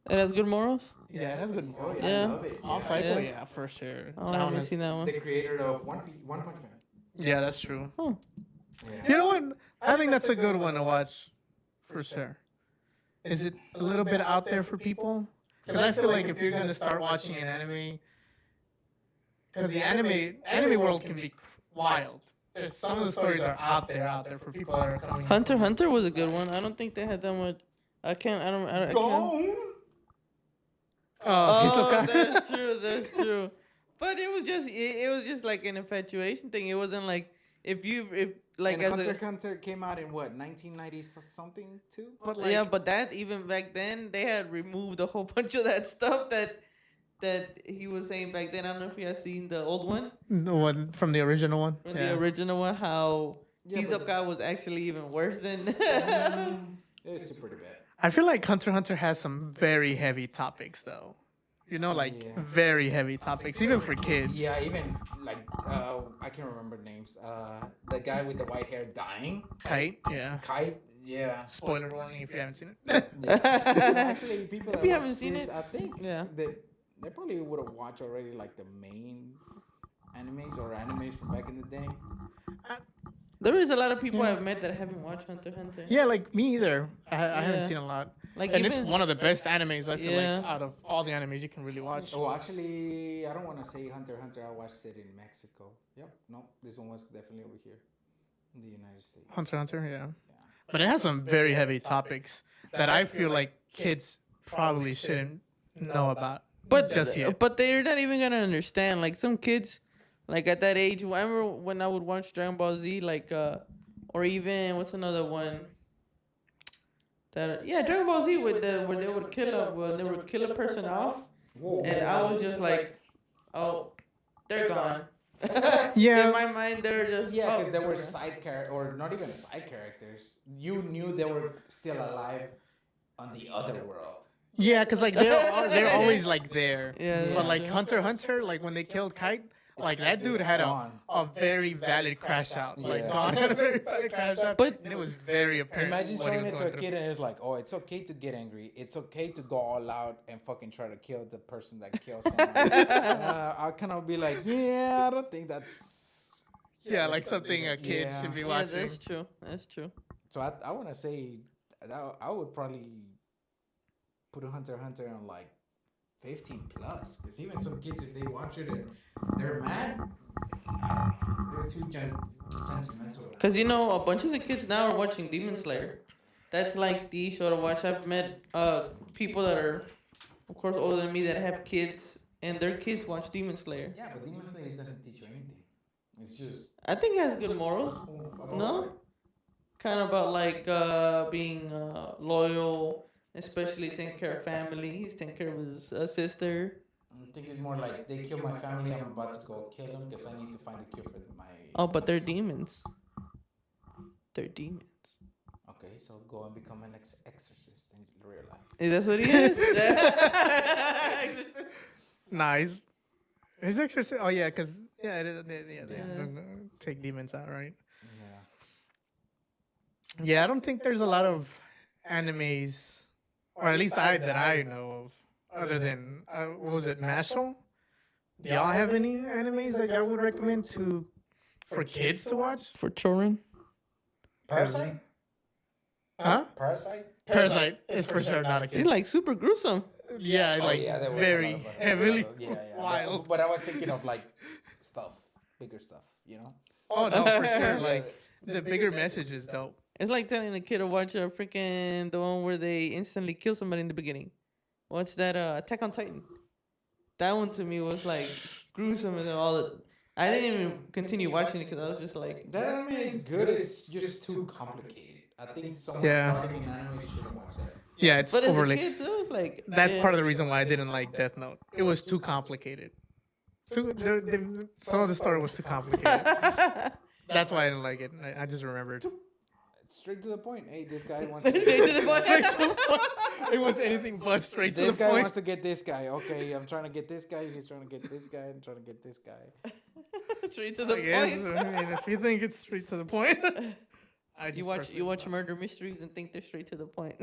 B: it has good morals?
A: Yeah, it has good
C: Oh
A: morals.
C: yeah,
B: Yeah.
C: I love it.
A: Mob
C: Yeah.
A: Psycho,
B: Yeah.
A: yeah, for sure.
B: Oh, I
A: That one
B: haven't
A: is-
B: seen that one.
C: The creator of One Punch Man.
A: yeah, that's true.
B: Huh.
C: Yeah.
A: You know what? I think that's a good one to watch, for sure. Is it a little bit out there for people? Because I feel like if you're gonna start watching an anime, because the anime world can be wild. Some of the stories are out there for people that are coming.
B: Hunter x Hunter was a good one. I don't think they had that much. I can't.
C: Gone.
A: Oh,
B: Oh,
A: Hisoka.
B: that's true. But it was just like an infatuation thing. It wasn't like if like
C: And
B: as
C: Hunter
B: a
C: x Hunter came out in what 1990 something too.
A: But like,
B: yeah, but that even back then they had removed a whole bunch of that stuff that he was saying back then. I don't know if you have seen the old one,
A: the one from the original one.
B: from the original one, how
C: Yeah, but-
B: Hisoka was actually even worse than.
C: It's still pretty bad.
A: I feel like Hunter x Hunter has some very heavy topics, though. You know, like
C: Yeah.
A: very heavy topics, even for kids.
C: Yeah, even like I can't remember names. The guy with the white hair dying.
A: Kite, yeah.
C: Kite. Yeah.
A: Spoiler warning if you haven't seen it.
C: Actually, people
B: If
C: that
B: you
C: watch
B: haven't seen
C: this,
B: it,
C: I think
B: yeah.
C: they probably would have watched already like the main animes from back in the day.
B: There is a lot of people I've met that haven't watched Hunter x Hunter.
A: Yeah, like me either. I haven't
B: Yeah.
A: seen a lot.
B: Like
A: And it's
B: even-
A: one of the best animes, I feel
B: Yeah.
A: like, out of all the animes you can really watch.
C: Oh, actually, I don't want to say Hunter x Hunter. I watched it in Mexico. Yep. No, this one was definitely over here in the United States.
A: Hunter x Hunter, yeah.
C: Yeah.
A: But it has some very heavy topics that I feel like kids probably shouldn't know about.
B: But
A: just yet.
B: but they're not even gonna understand. Like some kids, like at that age, I remember when I would watch Dragon Ball Z, like or even what's another one? That Dragon Ball Z with where they would kill a person off,
C: Whoa.
B: and I was just like, oh, they're gone.
A: Yeah.
B: In my mind, they're just
C: Yeah, because
B: oh,
C: there were
B: they're gone.
C: side characters, or not even side characters. You knew they were still alive on the other world.
A: Yeah, because like they're always like there.
B: Yeah,
A: But like
B: yeah.
A: Hunter x Hunter, like when they killed Kite, Like that dude
C: It's
A: had
C: gone.
A: a very valid crash out. Like
C: Yeah.
A: Gone had a very valid crash out,
B: But-
A: and it was very apparent.
C: Imagine
A: what he
C: showing
A: was
C: it to
A: going
C: a
A: through.
C: kid and it's like, oh, it's okay to get angry. It's okay to go all out and fucking try to kill the person that kills someone. I kind of be like, yeah, I don't think that's.
A: Yeah, like something a kid
C: Yeah.
A: should be
B: Yeah,
A: watching.
B: that's true. That's true.
C: So I want to say that I would probably put a Hunter x Hunter on like 15 plus, because even some kids, if they watch it and they're mad, they're too sentimental.
B: Cause you know a bunch of the kids now are watching Demon Slayer. That's like the show to watch. I've met people that are, of course, older than me that have kids, and their kids watch Demon Slayer.
C: Yeah, but Demon Slayer doesn't teach you anything. It's just
B: I think it has good morals.
C: about
B: No, kind of about like being loyal, especially taking care of family. He's taking care of his sister.
C: I think it's more like they kill my family. I'm about to go kill them because I need to find a cure for my.
B: Oh, but they're demons. They're demons.
C: Okay, so go and become an exorcist in real life.
B: Is that what he is?
A: Nice. His exorcism. Oh yeah, because yeah, they
B: Yeah.
A: take demons out, right?
C: Yeah.
A: Yeah, I don't think there's a lot of animes, or at least I know of, other than what was it, Mashal? Do y'all have any animes that y'all would recommend for kids to watch?
B: For children.
C: Parasite?
A: Huh?
C: Parasite?
A: Parasite is for sure not a
B: He's
A: kid.
B: like super gruesome.
A: Yeah,
C: Oh,
A: like
C: yeah, there was a
A: very
C: lot of it.
A: heavily
C: Yeah.
A: wild.
C: But I was thinking of like stuff, bigger stuff, you know?
A: Oh no, for sure.
C: Yeah.
A: Like the bigger message is dope.
B: It's like telling a kid to watch a freaking the one where they instantly kill somebody in the beginning. What's that? Attack on Titan. That one to me was like gruesome and all that. I didn't even continue watching it because I was just like,
C: That anime is good, it's just too complicated. I think someone
A: Yeah.
C: starting in anime shouldn't watch that.
A: Yeah, it's
B: but as a
A: overly.
B: kid too, it's like
A: That's
B: yeah.
A: part of the reason why I didn't like Death Note. It was too complicated. Some of the story was too complicated. That's why I didn't like it. I just remembered.
C: Straight to the point. Hey, this guy wants to.
B: Straight to the point.
A: Straight to the point. It was anything but straight to
C: This
A: the
C: guy
A: point.
C: wants to get this guy. Okay, I'm trying to get this guy. He's trying to get this guy. I'm trying to get this guy.
B: Straight to the
A: I guess,
B: point.
A: I mean, if you think it's straight to the point, I just
B: You watch
A: personally-
B: murder mysteries and think they're straight to the point.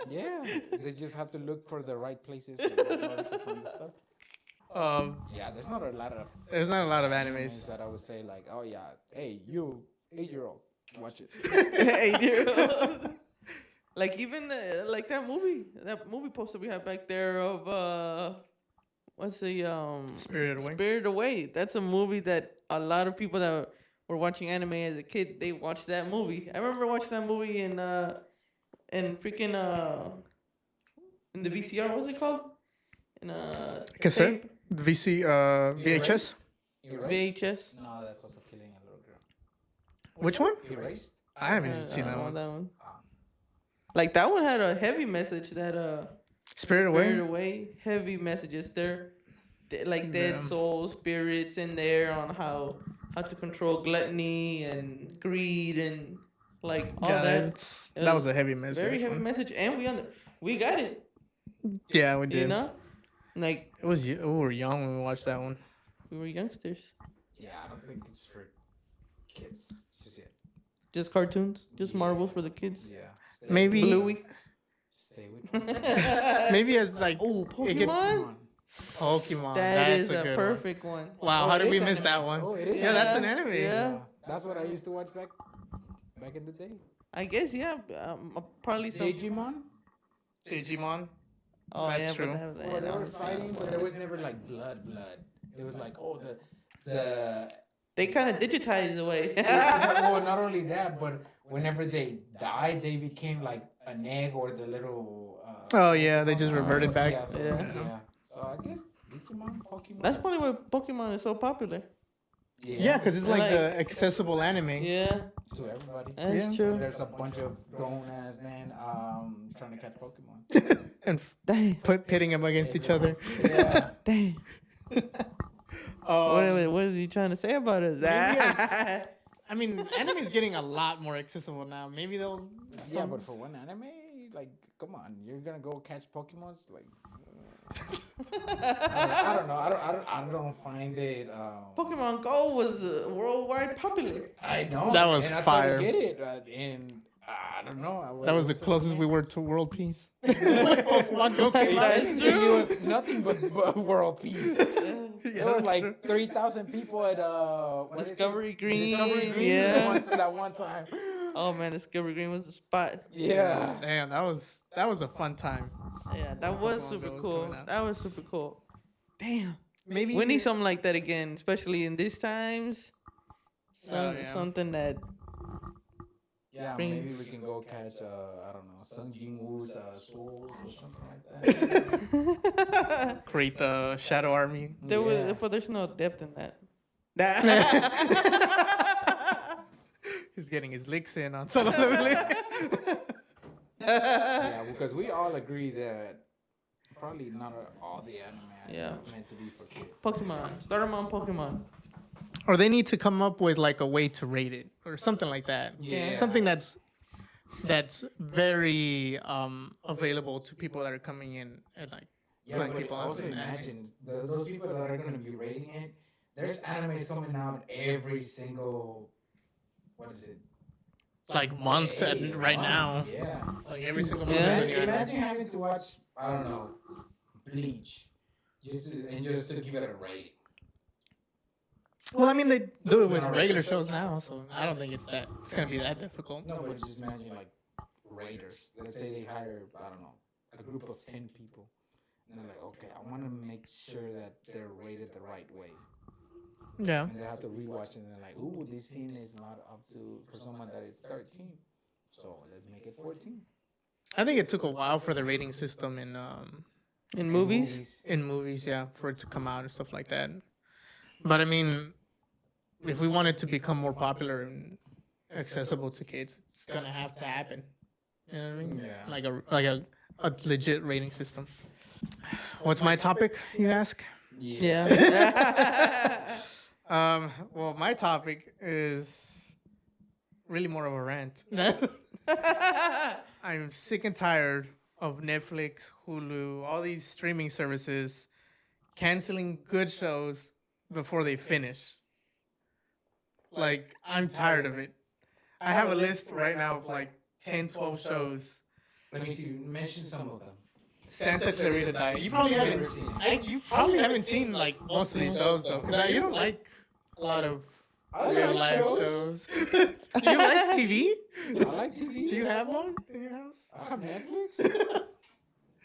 C: Yeah, they just have to look for the right places in order to find the stuff. Yeah, there's not a lot of
A: There's not a lot of
C: animes
A: animes.
C: that I would say like, oh yeah, hey you 8-year-old, watch it.
B: 8-year-old. Like even like that movie poster we have back there of what's the
A: Spirited Away.
B: Spirited Away. That's a movie that a lot of people that were watching anime as a kid, they watched that movie. I remember watching that movie in freaking in the VCR. What's it called? In
A: Cassette?
B: tape?
A: VHS?
B: VHS.
C: No, that's also killing a little girl.
A: Which one?
C: Erased.
A: I haven't even seen that
B: know
A: one.
B: That one. Like that one had a heavy message. That
A: Spirited
B: Spirited
A: Away?
B: Away, heavy messages. They're like dead
A: Yeah.
B: soul spirits in there on how to control gluttony and greed and like all
A: Yeah,
B: that.
A: that was a heavy message.
B: Very heavy
A: one.
B: message, and we got it.
A: Yeah, we did.
B: You know, like
A: It was we were young when we watched that one.
B: we were youngsters.
C: Yeah, I don't think it's for kids. Just yet.
B: Just cartoons, just Marvel for the kids.
C: Yeah.
A: Maybe
B: Bluey.
C: Stay with me.
A: maybe as like
B: Oh,
A: it gets
B: Pokemon.
A: Pokemon.
B: That
A: That's
B: is
A: a
B: a
A: good
B: perfect one.
A: Wow,
C: Oh,
A: how
C: it
A: did we
C: is
A: miss
C: anime.
A: that one?
C: Oh, it is
A: Yeah, that's an
B: anime.
A: anime.
B: Yeah.
C: That's what I used to watch back in the day.
B: I guess yeah. Probably some.
C: Digimon.
A: Digimon.
B: Oh
A: That's
B: yeah,
A: true.
B: but that was
C: Well, they were fighting, but there was never like blood. It was like, oh, the
B: They kind of digitized away.
C: well, not only that, but whenever they died, they became like an egg or the little.
A: Oh, yeah, they just reverted back.
C: Yeah, so,
B: Yeah.
C: yeah. So I guess Digimon, Pokemon.
B: That's probably why Pokemon is so popular.
A: Yeah, because it's like
B: Like-
A: the accessible anime.
B: Yeah,
C: to everybody.
B: that's
A: Yeah.
C: And
B: true.
C: there's a bunch of grown ass men trying to catch Pokemon.
A: And
B: Dang,
A: pitting them against each other.
C: Yeah.
B: dang. What is he trying to say about us?
A: maybe I mean, anime is getting a lot more accessible now. Maybe they'll.
C: Yeah, but for one anime, like, come on, you're gonna go catch Pokemons, like. I don't know. I don't find it.
B: Pokemon Go was worldwide popular.
C: I know,
A: That was
C: and I tried to
A: fire.
C: get it, and I don't know.
A: That was the closest we were to world peace. Pokemon Go came out.
B: That's
C: And
B: true.
C: it was nothing but world peace. There were
A: that's
C: like
A: true.
C: 3,000 people at what is it?
B: Discovery Green.
C: Discovery Green.
B: Yeah.
C: That one time.
B: Oh man, Discovery Green was the spot.
C: Yeah.
A: Damn, that was a fun time.
B: Yeah, that was
A: Pokemon
B: super
A: Go was
B: cool.
A: coming out.
B: That was super cool. Damn.
A: Maybe
B: We need something like that again, especially in these times.
A: Yeah.
B: Something that
C: Yeah,
B: Brings-
C: maybe we can go catch I don't know, Sung Jin Woo's souls or something like that.
A: create the Shadow Army.
B: there was,
C: Yeah.
B: but there's no depth in that.
A: He's getting his licks in on solo leveling.
C: Yeah, because we all agree that probably not all the anime
B: Yeah.
C: are meant to be for kids.
B: Pokemon. Start them on Pokemon.
A: Or they need to come up with like a way to rate it or something like that.
C: Yeah.
A: Something that's very available to people that are coming in and like
C: Yeah,
A: putting
C: but
A: people on
C: also
A: an anime.
C: imagine those people that are going to be rating it. There's animes coming out every single, what is it?
A: like months
C: Day,
A: right
C: month.
A: now.
C: Yeah.
A: Like every single month.
B: Yeah.
A: there's a new
C: Imagine,
A: anime.
C: imagine having to watch, I don't know, Bleach, just to give it a rating.
A: Well, I mean they do it with regular shows now, so I don't think it's gonna be that difficult.
C: No, but just imagine like raters. Let's say they hire, I don't know, a group of 10 people. And they're like, okay, I want to make sure that they're rated the right way.
A: Yeah.
C: And they have to rewatch it and they're like, ooh, this scene is not up to, for someone that is 13. So let's make it 14.
A: I think it took a while for the rating system
B: In movies?
A: in movies, yeah, for it to come out and stuff like that. But I mean, if we want it to become more popular and accessible to kids, it's gonna have to happen. You know what I mean?
C: Yeah.
A: Like a legit rating system. What's my topic, you ask?
B: Yeah.
A: Well, my topic is really more of a rant. I'm sick and tired of Netflix, Hulu, all these streaming services canceling good shows before they finish. Like, I'm tired of it. I have a list right now of like 10, 12 shows.
C: Let me see, mention some of them.
A: Santa Clarita Diet. You probably haven't seen. You probably haven't seen like most of these shows though, because you don't like a lot of
C: I
A: real
C: like
A: life
C: shows.
A: shows. Do you like TV?
C: I like TV.
A: Do you have one in your house?
C: I have Netflix.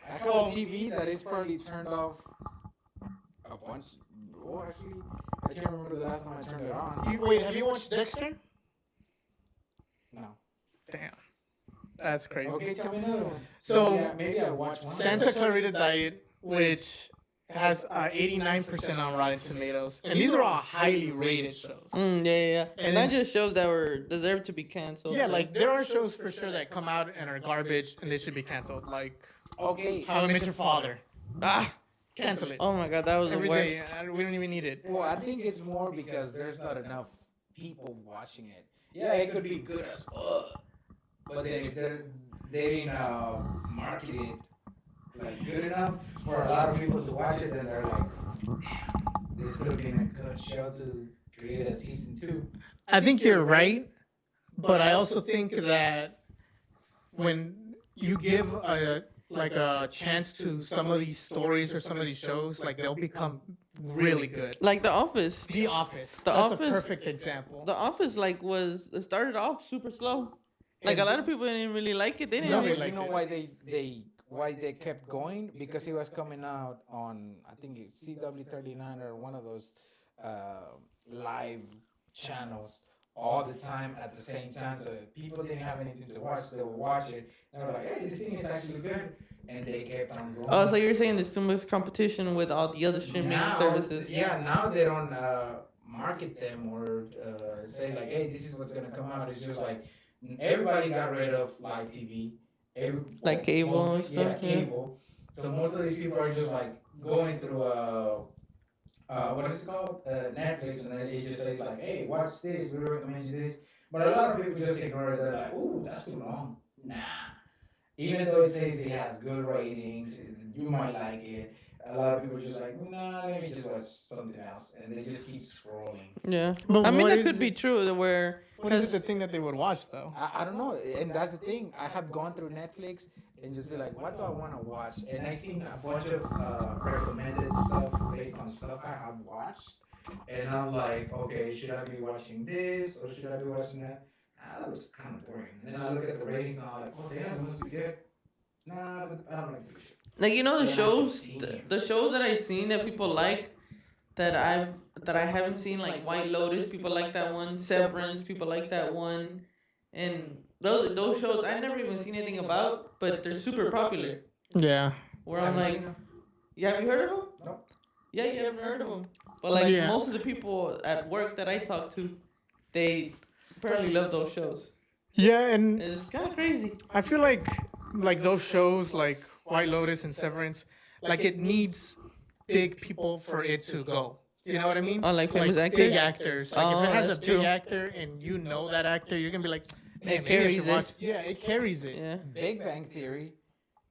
C: I have a TV that is probably turned off a bunch. Oh, actually, I can't remember the last time I turned it on.
A: Wait, have you watched Dexter?
C: No.
A: Damn, that's crazy.
C: Okay, tell me another one.
A: So,
C: yeah, maybe I watched one.
A: Santa Clarita Diet, which has 89% on Rotten Tomatoes, and these are all highly rated shows.
B: Yeah.
A: And
B: Not
A: it's-
B: just shows that were deserved to be canceled.
A: Yeah, like there are shows for sure that come out and are garbage and they should be canceled. Like
C: Okay.
A: How I Met Your Father. Cancel it.
B: Oh my god, that was the
A: Every day.
B: worst.
A: We don't even need it.
C: Well, I think it's more because there's not enough people watching it. Yeah, it could be good as fuck, but then if they didn't market it like good enough for a lot of people to watch it, then they're like, this could have been a good show to create a season 2.
A: I think you're right, but I also think that when you give a chance to some of these stories or some of these shows, like they'll become really good.
B: Like The Office.
A: The Office.
B: The
A: That's
B: Office-
A: a perfect example.
B: The Office it started off super slow. Like a lot of people didn't really like it. They didn't
C: No,
B: really
C: but
A: like
C: you know
A: it.
C: why they kept going? Because it was coming out on, I think it's CW39 or one of those live channels all the time at the same time. So if people didn't have anything to watch, they would watch it and they were like, hey, this thing is actually good. And they kept on going.
B: Oh, so you're saying there's too much competition with all the other streaming services?
C: Yeah, now they don't market them or say like, hey, this is what's gonna come out. It's just like everybody got rid of live TV.
B: Like cable and stuff,
C: Yeah, cable. So most of these people are just like going through what is it called? Netflix, and then it just says like, hey, watch this. We recommend you this. But a lot of people just ignore it. They're like, ooh, that's too long. Nah. Even though it says it has good ratings, you might like it. A lot of people just like, nah, let me just watch something else, and they just keep scrolling.
B: Yeah.
A: But
B: I mean,
A: what
B: that
A: is
B: could be
A: it?
B: true. Where
A: What is it the thing that they would watch though?
C: I don't know, and that's the thing. I have gone through Netflix and just be like, what do I want to watch? And I seen a bunch of recommended stuff based on stuff I have watched, and I'm like, okay, should I be watching this or should I be watching that? Ah, that looks kind of boring. And then I look at the ratings and I'm like, oh damn, it must be good. Nah, but I don't like this shit.
B: like the
C: And I
B: shows,
C: continue.
B: the shows that I've seen that people like that I haven't seen, like White Lotus, people like that one. Severance, people like that one. And those shows I never even seen anything about, but they're super popular.
A: Yeah.
B: Where I'm
C: Haven't
B: like,
C: seen them?
B: yeah, have you heard of them?
C: Nope.
B: Yeah, you haven't heard of them. But like
A: Yeah.
B: most of the people at work that I talk to, they apparently love those shows.
A: Yeah, and
B: It's kind of crazy.
A: I feel like those shows like White Lotus and Severance, like it needs big people for it to go. You know what I mean?
B: Oh, like famous
A: big
B: actors?
A: actors. Like if
B: Oh,
A: it has a
B: that's
A: big
B: true.
A: actor and you know that actor, you're gonna be like, man,
B: It
A: maybe I
B: carries
A: should
B: it.
A: watch. Yeah, it carries it.
B: Yeah.
C: Big Bang Theory,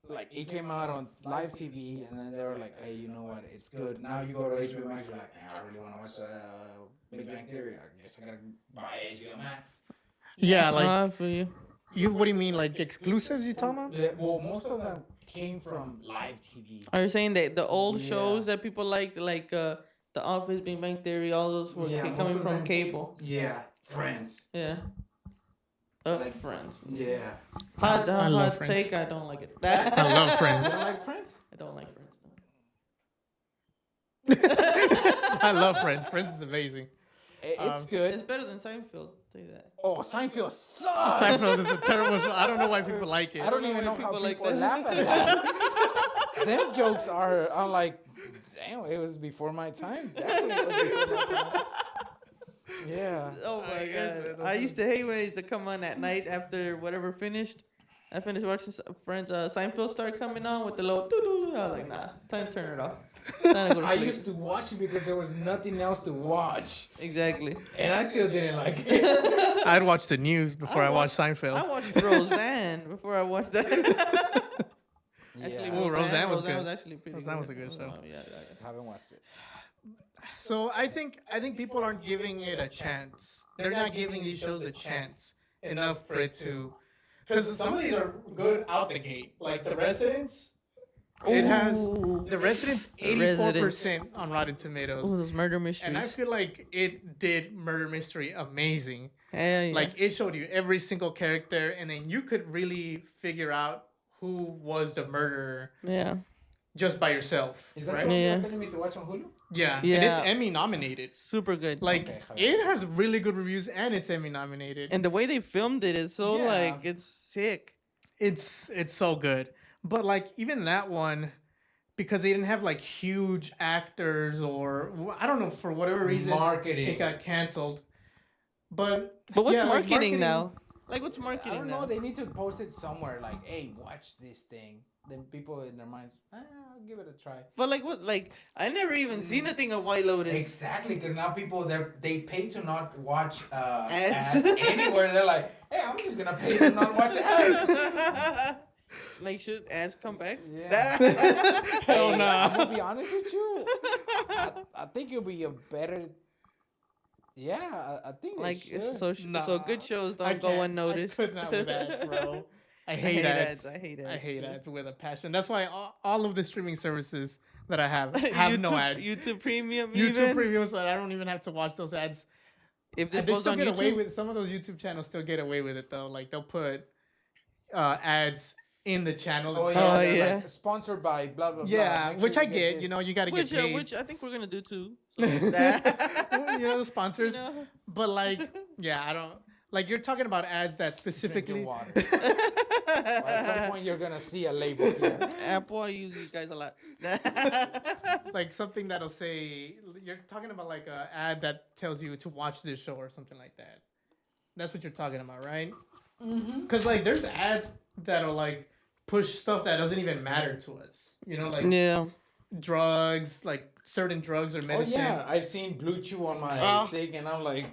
C: like it came out on live TV, and then they were like, "Hey, you know what? It's good." Now you go to HBO Max, you're like, "Man, I really want to watch Big Bang Theory. I guess I gotta buy HBO Max."
A: Yeah, like
B: I feel you.
A: you. What do you mean, like exclusives? You talking about?
C: Yeah, well, most of them came from live TV.
B: Are you saying that the old
C: Yeah.
B: shows that people like The Office, Big Bang Theory, all those were
C: Yeah, most
B: coming
C: of
B: from
C: them-
B: cable?
C: Yeah, Friends.
B: Yeah.
C: Like-
B: Friends.
C: Yeah.
B: Hot,
A: I love
B: hot
A: Friends.
B: take. I don't like it.
A: I love
C: You
A: Friends.
C: don't like Friends?
B: I don't like Friends.
A: I love Friends. Friends is amazing.
C: It's
B: It's
C: good.
B: better than Seinfeld. I'll tell you that.
C: Oh, Seinfeld sucks.
A: Seinfeld is a terrible show. I don't know why people like it.
C: I don't even
B: why
C: know how
B: people like
C: people
B: that.
C: laugh at that. Them jokes are, I'm like, damn, it was before my time. Definitely was before my time. Yeah.
B: Oh
A: I
B: my
A: guess, man,
B: god! I used to hate when it used to come on at night after whatever finished. I finished watching Friends. Seinfeld started coming on with the little doo-doo-doo. I was like, nah, time to turn it off. Time to go to
C: I
B: sleep.
C: used to watch it because there was nothing else to watch.
B: Exactly.
C: And I still didn't like it.
A: I'd watch the news before I watched Seinfeld.
B: I watched Roseanne before I watched that. Actually,
A: Ooh, Roseanne was good.
B: was actually pretty
A: Roseanne
B: good.
A: was a good show.
B: Oh, yeah.
C: Haven't watched it.
A: So I think people aren't giving it a chance. They're not giving these shows a chance enough for it to, because some of these are good out the gate. Like The Residents, it has The Residents
B: The Residents.
A: 84% on Rotten Tomatoes,
B: Oh, those murder mysteries.
A: and I feel like it did murder mystery amazing.
B: Hell yeah.
A: Like it showed you every single character, and then you could really figure out who was the murderer
B: yeah.
A: just by yourself.
C: Is that
A: right?
C: the one you
B: Yeah.
C: was telling me to watch on Hulu?
A: Yeah,
B: Yeah.
A: and it's Emmy nominated.
B: Super good.
A: Like
C: Okay,
A: it has really good reviews and it's Emmy nominated.
B: And the way they filmed it is so
A: Yeah.
B: like it's sick.
A: It's so good. But like even that one, because they didn't have like huge actors or I don't know for whatever reason
C: Marketing.
A: it got canceled. But
B: But what's
A: yeah, like,
B: marketing now? Like what's marketing
C: I don't
B: now?
C: know. They need to post it somewhere. Like, hey, watch this thing. Then people in their minds, I'll give it a try.
B: But like what? Like I never even seen a thing of White Lotus.
C: Exactly, because now people they pay to not watch
B: Ads.
C: ads anywhere. They're like, hey, I'm just gonna pay to not watch ads.
B: Like should ads come back?
C: Yeah.
A: Hell
C: Hey,
A: nah.
C: I'm gonna be honest with you. I think it'll be a better. Yeah, I think
B: Like
C: it should.
B: so
A: Nah.
B: good shows
A: I
B: don't go
A: can't-
B: unnoticed.
A: I could not with ads, bro. I hate ads.
B: I hate ads.
A: I hate
B: too.
A: ads with a passion. That's why all of the streaming services that I have no ads.
B: YouTube Premium.
A: YouTube
B: even?
A: Premium, so I don't even have to watch those ads.
B: If this
A: They
B: goes
A: still
B: on
A: get away
B: YouTube,
A: with some of those YouTube channels. Still get away with it though. Like they'll put ads in the channel.
C: Oh
A: itself.
B: Oh,
C: they're
B: yeah.
C: like, sponsored by blah blah blah.
A: Yeah,
C: Make
A: which
C: sure
A: I
C: you
A: get.
C: this.
A: You know, you got to get paid.
B: which I think we're gonna do too. So
A: you
B: that,
A: know, the sponsors.
B: you know?
A: But like, yeah, I don't like. You're talking about ads that
C: Drink your
A: specifically.
C: water. At some point, you're gonna see a label here.
B: Apple, I use you guys a lot.
A: Like something that'll say you're talking about like a ad that tells you to watch this show or something like that. That's what you're talking about, right? Because like there's ads that'll like push stuff that doesn't even matter to us. You know, like
B: Yeah.
A: drugs, like certain drugs or
C: Oh
A: medicine.
C: yeah, I've seen Blue Chew on my
A: Oh.
C: thing, and I'm like,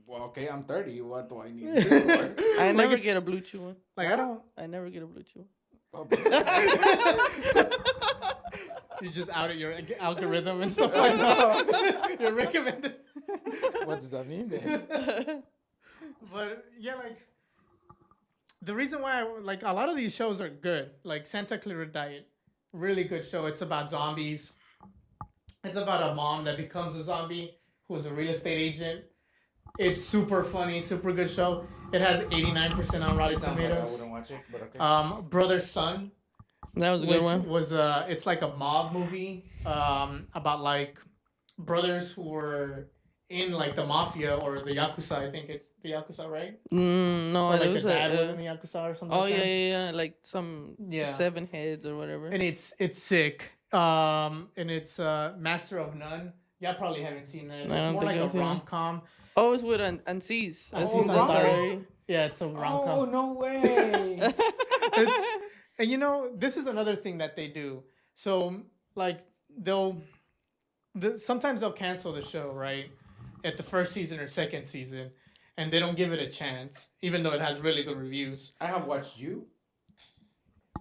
C: well, okay, I'm 30. What do I need this for?
B: I
A: Like
B: never
A: it's-
B: get a blue chew one.
A: Like I don't.
B: I never get a blue chew.
C: Oh,
A: You just outed your algorithm and stuff
C: I
A: like
C: know.
A: that. You're recommended.
C: What does that mean then?
A: But yeah, like the reason why like a lot of these shows are good, like Santa Clara Diet, really good show. It's about zombies. It's about a mom that becomes a zombie who's a real estate agent. It's super funny, super good show. It has 89% on Rotten
C: It sounds like I
A: Tomatoes.
C: wouldn't watch it, but okay.
A: Brother Son,
B: That was a
A: which
B: good one.
A: was it's like a mob movie about like brothers who were in like the mafia or the yakuza. I think it's the yakuza, right?
B: No,
A: Or
B: it
A: like the
B: was
A: dad was
B: a.
A: in the yakuza or something.
B: Oh
A: like
B: yeah,
A: that.
B: yeah, yeah. Like some
A: Yeah.
B: 7 heads or whatever.
A: And it's sick. And it's Master of None. Y'all probably haven't seen that.
B: I
A: It's
B: don't
A: more
B: think
A: like a
B: I've seen it.
A: rom com.
B: Oh, it's with Ansis.
A: Oh,
B: Ansis
A: rom-com?
B: Ansari.
A: Yeah, it's a rom com.
C: Oh no way!
A: It's, and you know, this is another thing that they do. So like sometimes they'll cancel the show, right, at the first season or second season, and they don't give it a chance, even though it has really good reviews.
C: I have watched you.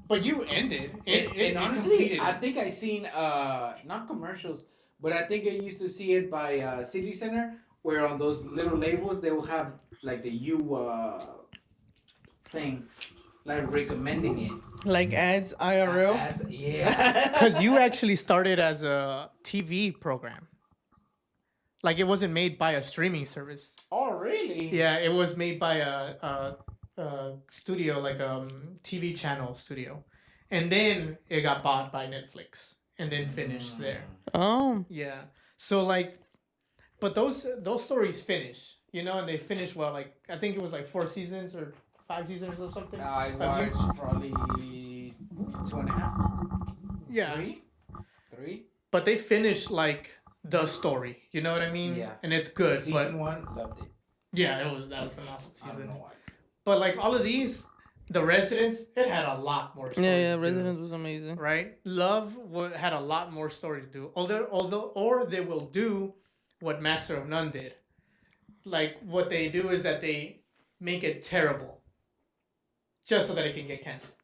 A: But you ended.
C: And honestly,
A: completed.
C: I think I seen not commercials, but I think I used to see it by City Center, where on those little labels they will have like the you thing, like recommending it.
B: Like ads IRL.
C: Yeah.
A: Because you actually started as a TV program. Like it wasn't made by a streaming service.
C: Oh really?
A: Yeah, it was made by a studio, like a TV channel studio, and then it got bought by Netflix, and then finished there.
B: Oh.
A: Yeah. So like, but those stories finish, you know, and they finish well. Like I think it was like 4 seasons or 5 seasons or something.
C: I watched probably 2.5.
A: Yeah.
C: 3.
A: But they finish like the story. You know what I mean?
C: Yeah.
A: And it's good.
C: Season
A: but
C: 1, loved it.
A: yeah, that was an awesome
C: I don't
A: season.
C: know why.
A: But like all of these, The Residents, it had a lot more story.
B: Yeah,
A: to do,
B: Residence was amazing.
A: right? Love had a lot more story to do. Or they will do what Master of None did. Like what they do is that they make it terrible, just so that it can get canceled.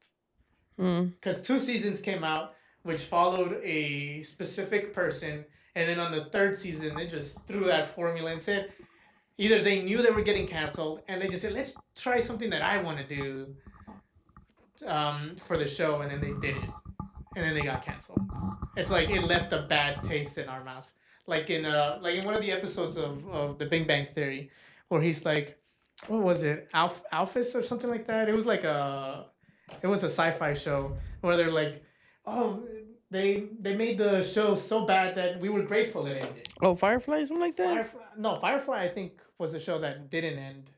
A: Because 2 seasons came out, which followed a specific person, and then on the 3rd season, they just threw that formula and said, either they knew they were getting canceled, and they just said, let's try something that I want to do for the show, and then they did it. And then they got canceled. It's like it left a bad taste in our mouths. Like in one of the episodes of The Big Bang Theory, where he's like, what was it? Alphys or something like that? It was a sci-fi show where they're like, oh, they made the show so bad that we were grateful it ended.
B: Oh, Firefly, something like that.
A: Firefly I think was a show that didn't end,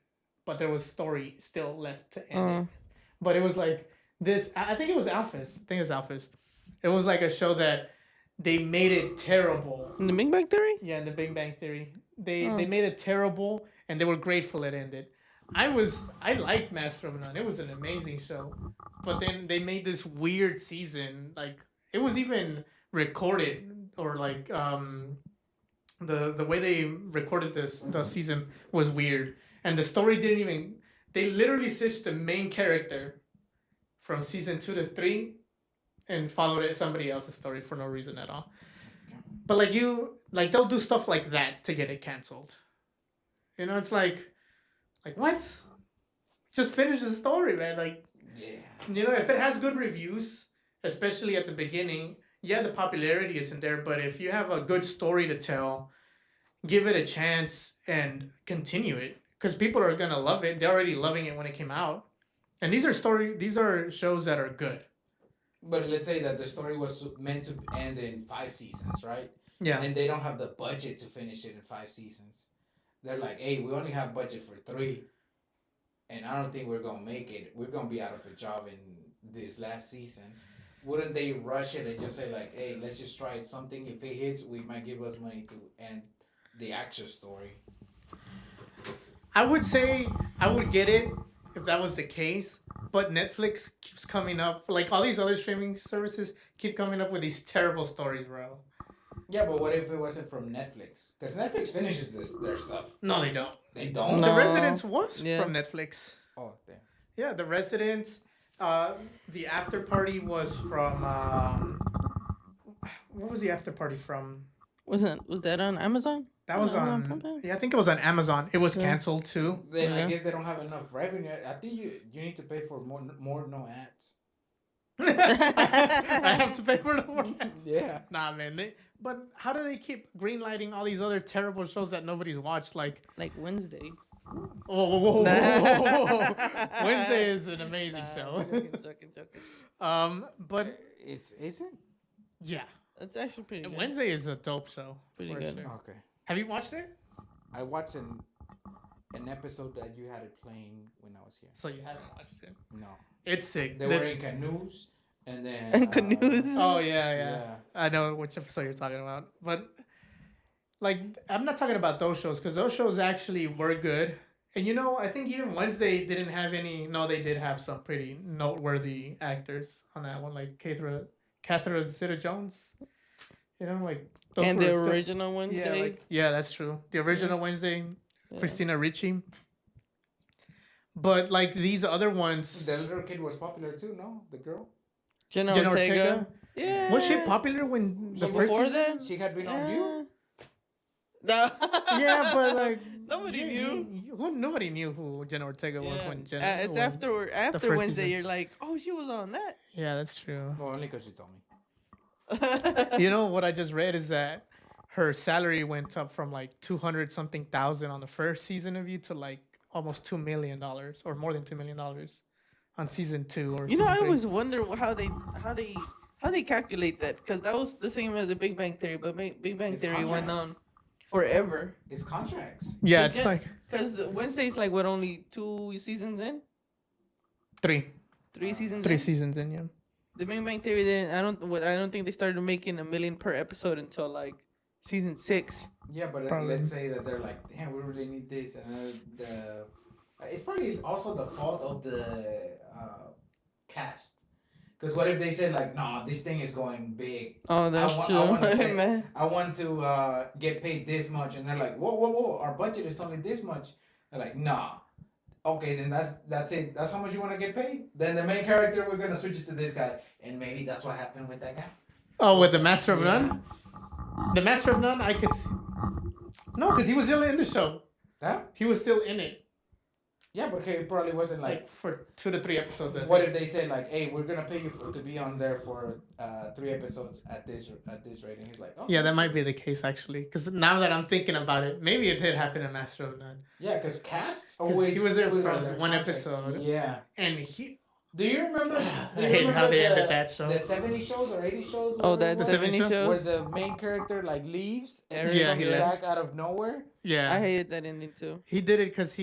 A: but there was story still left to end. But it was like this. I think it was Alphys. It was like a show that they made it terrible.
B: In the Big Bang Theory.
A: Yeah, in the Big Bang Theory, they made it terrible, and they were grateful it ended. I liked Master of None. It was an amazing show, but then they made this weird season. Like it was even recorded, or like the way they recorded the season was weird, and the story didn't even. They literally switched the main character from season 2 to 3, and followed it somebody else's story for no reason at all. But like they'll do stuff like that to get it canceled. You know, it's like what? Just finish the story, man. Like,
C: Yeah.
A: you know, if it has good reviews, especially at the beginning, yeah, the popularity isn't there. But if you have a good story to tell, give it a chance and continue it, because people are gonna love it. They're already loving it when it came out, and these are shows that are good.
C: But let's say that the story was meant to end in 5 seasons, right?
A: Yeah.
C: And they don't have the budget to finish it in 5 seasons. They're like, hey, we only have budget for 3. And I don't think we're going to make it. We're going to be out of a job in this last season. Wouldn't they rush it and just say like, hey, let's just try something. If it hits, we might give us money to end the actual story.
A: I would say I would get it if that was the case, but Netflix keeps coming up, like all these other streaming services keep coming up with these terrible stories, bro.
C: Yeah, but what if it wasn't from Netflix? Because Netflix finishes their stuff.
A: No, they don't.
C: They don't?
A: The
B: No.
A: Residents was
B: Yeah.
A: from Netflix.
C: Oh, damn.
A: Yeah, The Residents. The After Party was from what was the after party from?
B: Was that on Amazon?
A: That was
B: Amazon
A: on.
B: Prime?
A: Yeah, I think it was on Amazon. It was
B: Yeah.
A: canceled too.
C: Then I
B: Yeah.
C: guess they don't have enough revenue. I think you need to pay for more no ads.
A: I have to pay for the more ads.
C: Yeah.
A: Nah, man. But how do they keep greenlighting all these other terrible shows that nobody's watched? Like,
B: Like Wednesday.
A: whoa. Wednesday is an amazing show.
B: Joking.
A: But
C: Isn't?
A: yeah,
B: It's actually pretty good.
A: Wednesday is a dope show.
B: Pretty
A: for
B: good.
A: sure.
C: Okay.
A: Have you watched it?
C: I watched an episode that you had it playing when I was here.
A: So you haven't watched it?
C: No.
A: It's sick.
C: They were in canoes, and then
B: And canoes.
A: Oh yeah. I know which episode you're talking about, but like I'm not talking about those shows because those shows actually were good. And I think even Wednesday didn't have any. No, they did have some pretty noteworthy actors on that one, like Catherine Zeta-Jones. Like those
B: And
A: were
B: the
A: still-
B: original Wednesday.
A: yeah, that's true. The original Wednesday,
B: Yeah.
A: Christina Ricci. But like these other ones,
C: The little kid was popular too, no? The girl.
B: Jenna
A: Jenna
B: Ortega.
A: Ortega?
B: Yeah.
A: was she popular when the
C: So
A: first
B: before
A: season?
B: that?
C: She had been on you.
B: No.
A: Yeah, but like
B: Nobody knew.
A: Nobody knew who Jenna Ortega was when Jenna.
B: It's
A: when-
B: after
A: first
B: Wednesday.
A: season.
B: You're like, oh, she was on that.
A: Yeah, that's true.
C: Well, only because she told me.
A: What I just read is that her salary went up from like 200 something thousand on the first season of You to like almost $2 million or more than $2 million on season 2 or.
B: You know,
A: season
B: I
A: 3.
B: always wonder how they calculate that, because that was the same as the Big Bang Theory, but Big Bang
C: It's
B: Theory went
C: contracts.
B: on forever.
C: It's contracts.
A: Yeah,
B: But
A: it's like
B: Because Wednesday's like what, only 2 seasons in,
A: 3
B: 3 seasons.
A: 3
B: in?
A: seasons in. Yeah.
B: The Big Bang Theory didn't. I don't think they started making $1 million per episode until like season 6.
C: Yeah, but
A: Probably.
C: let's say that they're like, damn, we really need this, and it's probably also the fault of the cast. Because what if they say like, no, this thing is going big.
B: Oh, that's
C: I
B: true.
C: wanna say-
B: Man.
C: I want to get paid this much, and they're like, whoa, our budget is only this much. They're like, nah. Okay, then that's it. That's how much you want to get paid. Then the main character, we're gonna switch it to this guy, and maybe that's what happened with that guy.
A: Oh, with the Master of
C: Yeah.
A: None. The Master of None, I could. No, because he was still in the show.
C: Huh?
A: He was still in it,
C: Yeah, but it probably wasn't like.
A: like for 2 to 3 episodes. I
C: What
A: think.
C: if they said like, "Hey, we're gonna pay you to be on there for 3 episodes at this rate?" And he's like, "Oh,
A: Yeah, that might be the case actually. Because now that I'm thinking about it, maybe it did happen in Master of None.
C: yeah." Because casts
A: 'Cause
C: always
A: he was there
C: put it
A: for
C: on their
A: one
C: contract.
A: episode.
C: Yeah.
A: And he.
C: Do you remember?
A: I hate how they ended that show.
C: The 70 shows or 80 shows.
B: Oh,
C: whatever it
B: that
C: was,
A: 70
B: 70
A: show?
C: where
B: shows.
C: the main character like leaves and
B: Yeah,
C: he
A: he
C: comes
A: left.
C: back out of nowhere.
A: Yeah.
B: I hated that ending too.
A: He did it because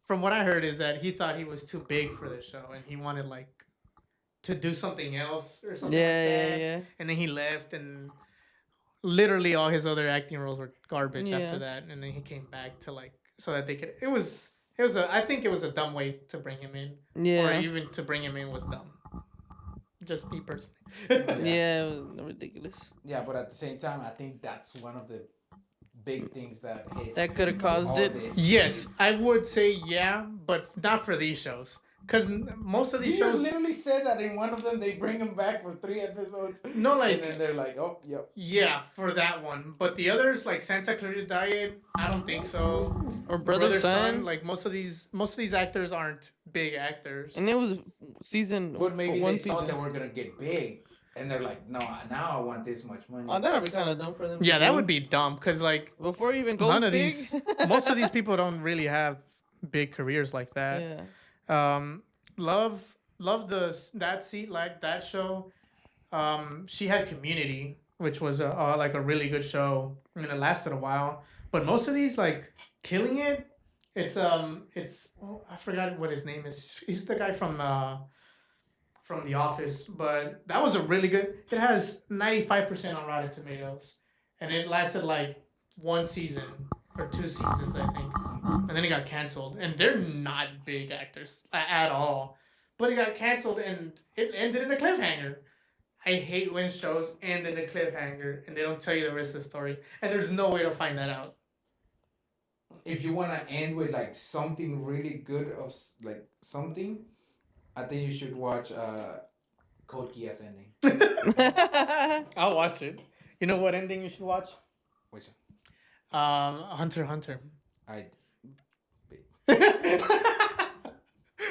A: from what I heard, is that he thought he was too big for the show and he wanted like to do something else or something like that.
B: Yeah.
A: And then he left, and literally all his other acting roles were garbage
B: Yeah.
A: after that. And then he came back to like so that they could. I think it was a dumb way to bring him in, or
B: Yeah.
A: even to bring him in was dumb. Just me personally.
B: Yeah, it was ridiculous.
C: Yeah, but at the same time, I think that's one of the big things that hit.
B: That could have caused
C: all
B: it.
C: this.
A: Yes, I would say yeah, but not for these shows. Because most of
C: You
A: these
C: just
A: shows,
C: literally said that in one of them they bring him back for 3 episodes.
A: no,
C: And
A: like
C: then they're like, oh, yep.
A: yeah, for that one. But the others, like Santa Clarita Diet, I don't think so.
B: Or brother, son.
A: like most of these actors aren't big actors.
B: And it was season.
C: But maybe
B: one
C: they thought
B: season.
C: they were going to get big. And they're like, no, now I want this much money.
B: Oh, that would be kind of dumb for them.
A: Yeah,
B: to
A: that
B: do.
A: would be dumb because like
B: Before you even go
A: none of
B: big.
A: these, most of these people don't really have big careers like that.
B: Yeah.
A: Love that show. She had Community, which was like a really good show, and it lasted a while. But most of these, like Killing It, it's I forgot what his name is. He's the guy from The Office, but that was a really good. It has 95% on Rotten Tomatoes, and it lasted like 1 season or 2 seasons, I think, and then it got canceled. And they're not big actors at all, but it got canceled and it ended in a cliffhanger. I hate when shows end in a cliffhanger and they don't tell you the rest of the story, and there's no way to find that out.
C: If you want to end with like something really good of like something, I think you should watch Code Geass ending.
A: I'll watch it. You know what ending you should watch?
C: Which
A: Hunter x Hunter.
C: I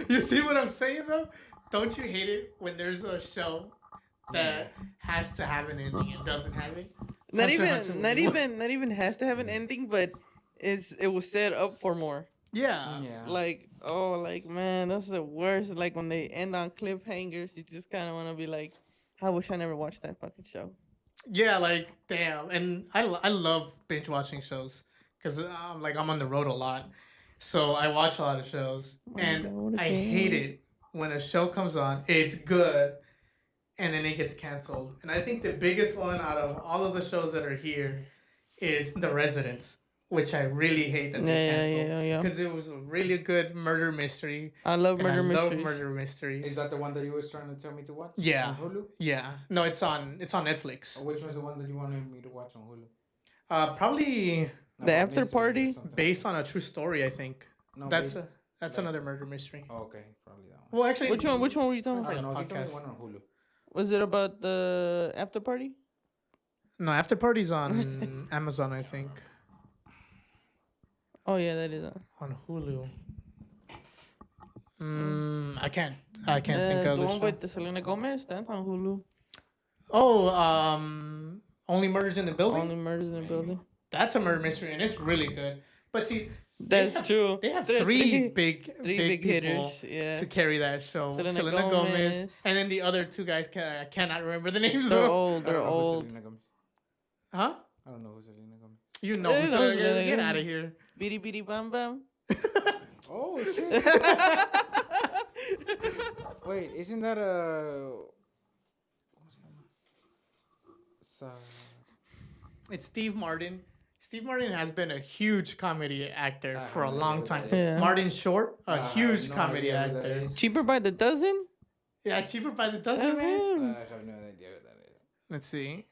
A: You see what I'm saying though? Don't you hate it when there's a show that has to have an ending and doesn't have it?
B: Not
A: Hunter
B: even,
A: x Hunter
B: not
A: would be one.
B: even, not even has to have an ending, but it was set up for more.
A: Yeah.
B: Like, oh, like man, that's the worst. Like when they end on cliffhangers, you just kind of want to be like, I wish I never watched that fucking show.
A: Yeah, like damn. And I love binge watching shows because I'm on the road a lot, so I watch a lot of shows, and I hate it when a show comes on, it's good, and then it gets canceled. And I think the biggest one out of all of the shows that are here is The Residents, which I really hate that they canceled
B: Yeah.
A: because it was a really good murder mystery.
B: I love
A: And
B: murder
A: I love
B: mysteries.
A: murder mysteries.
C: Is that the one that you was trying to tell me to watch?
A: Yeah.
C: On Hulu?
A: Yeah. No, it's on Netflix.
C: Or which one's the one that you wanted me to watch on Hulu?
A: Probably
B: The After
C: Mystery or
B: Party?
C: something
A: based
C: like
A: on a true story, I think.
C: No,
A: That's
C: based-
A: that's
C: like-
A: another murder mystery.
C: Oh, okay, probably that one.
A: Well, actually,
B: Which one? Which one were you talking
A: It's
C: I
A: like
B: about?
C: don't
A: a
C: know. He told me
A: podcast.
C: one on Hulu.
B: Was it about the After Party?
A: No, After Party's on Amazon, I think.
B: Oh yeah, that is.
A: On Hulu. I can't think of
B: the
A: the
B: one
A: show.
B: with the Selena Gomez. That's on Hulu.
A: Oh, Only Murders in the Building.
B: Only Murders in the Building.
A: That's a murder mystery, and it's really good. But see,
B: That's
A: have-
B: true.
A: they have
B: Three
A: three big
B: big
A: people
B: hitters. Yeah.
A: to carry that show.
B: Selena
A: Gomez,
B: Gomez.
A: and then the other two guys. I cannot remember the names.
B: They're
A: of.
B: old.
C: I
B: They're
C: don't know who's
B: old.
C: Selena Gomez.
A: Huh?
C: I don't know who's Selena Gomez.
A: You know,
B: Yeah,
A: who's
B: no,
A: Selena
B: Selena
A: Gomez. Get
B: Gomez.
A: out of here.
B: Bitty bitty bam bam.
C: Oh shit! Wait, isn't that a? What's his name?
A: It's Steve Martin. Steve Martin has been a huge comedy actor
C: I
A: for a
C: have no
A: long
C: idea
A: time.
C: who that
B: is. Yeah.
A: Martin Short,
C: I
A: a
C: have
A: huge
C: no
A: comedy
C: idea who that
A: actor.
C: is.
B: Cheaper by the dozen.
A: Yeah, cheaper by the dozen,
B: That's
A: man.
B: him.
C: I have no idea what that is.
A: Let's see.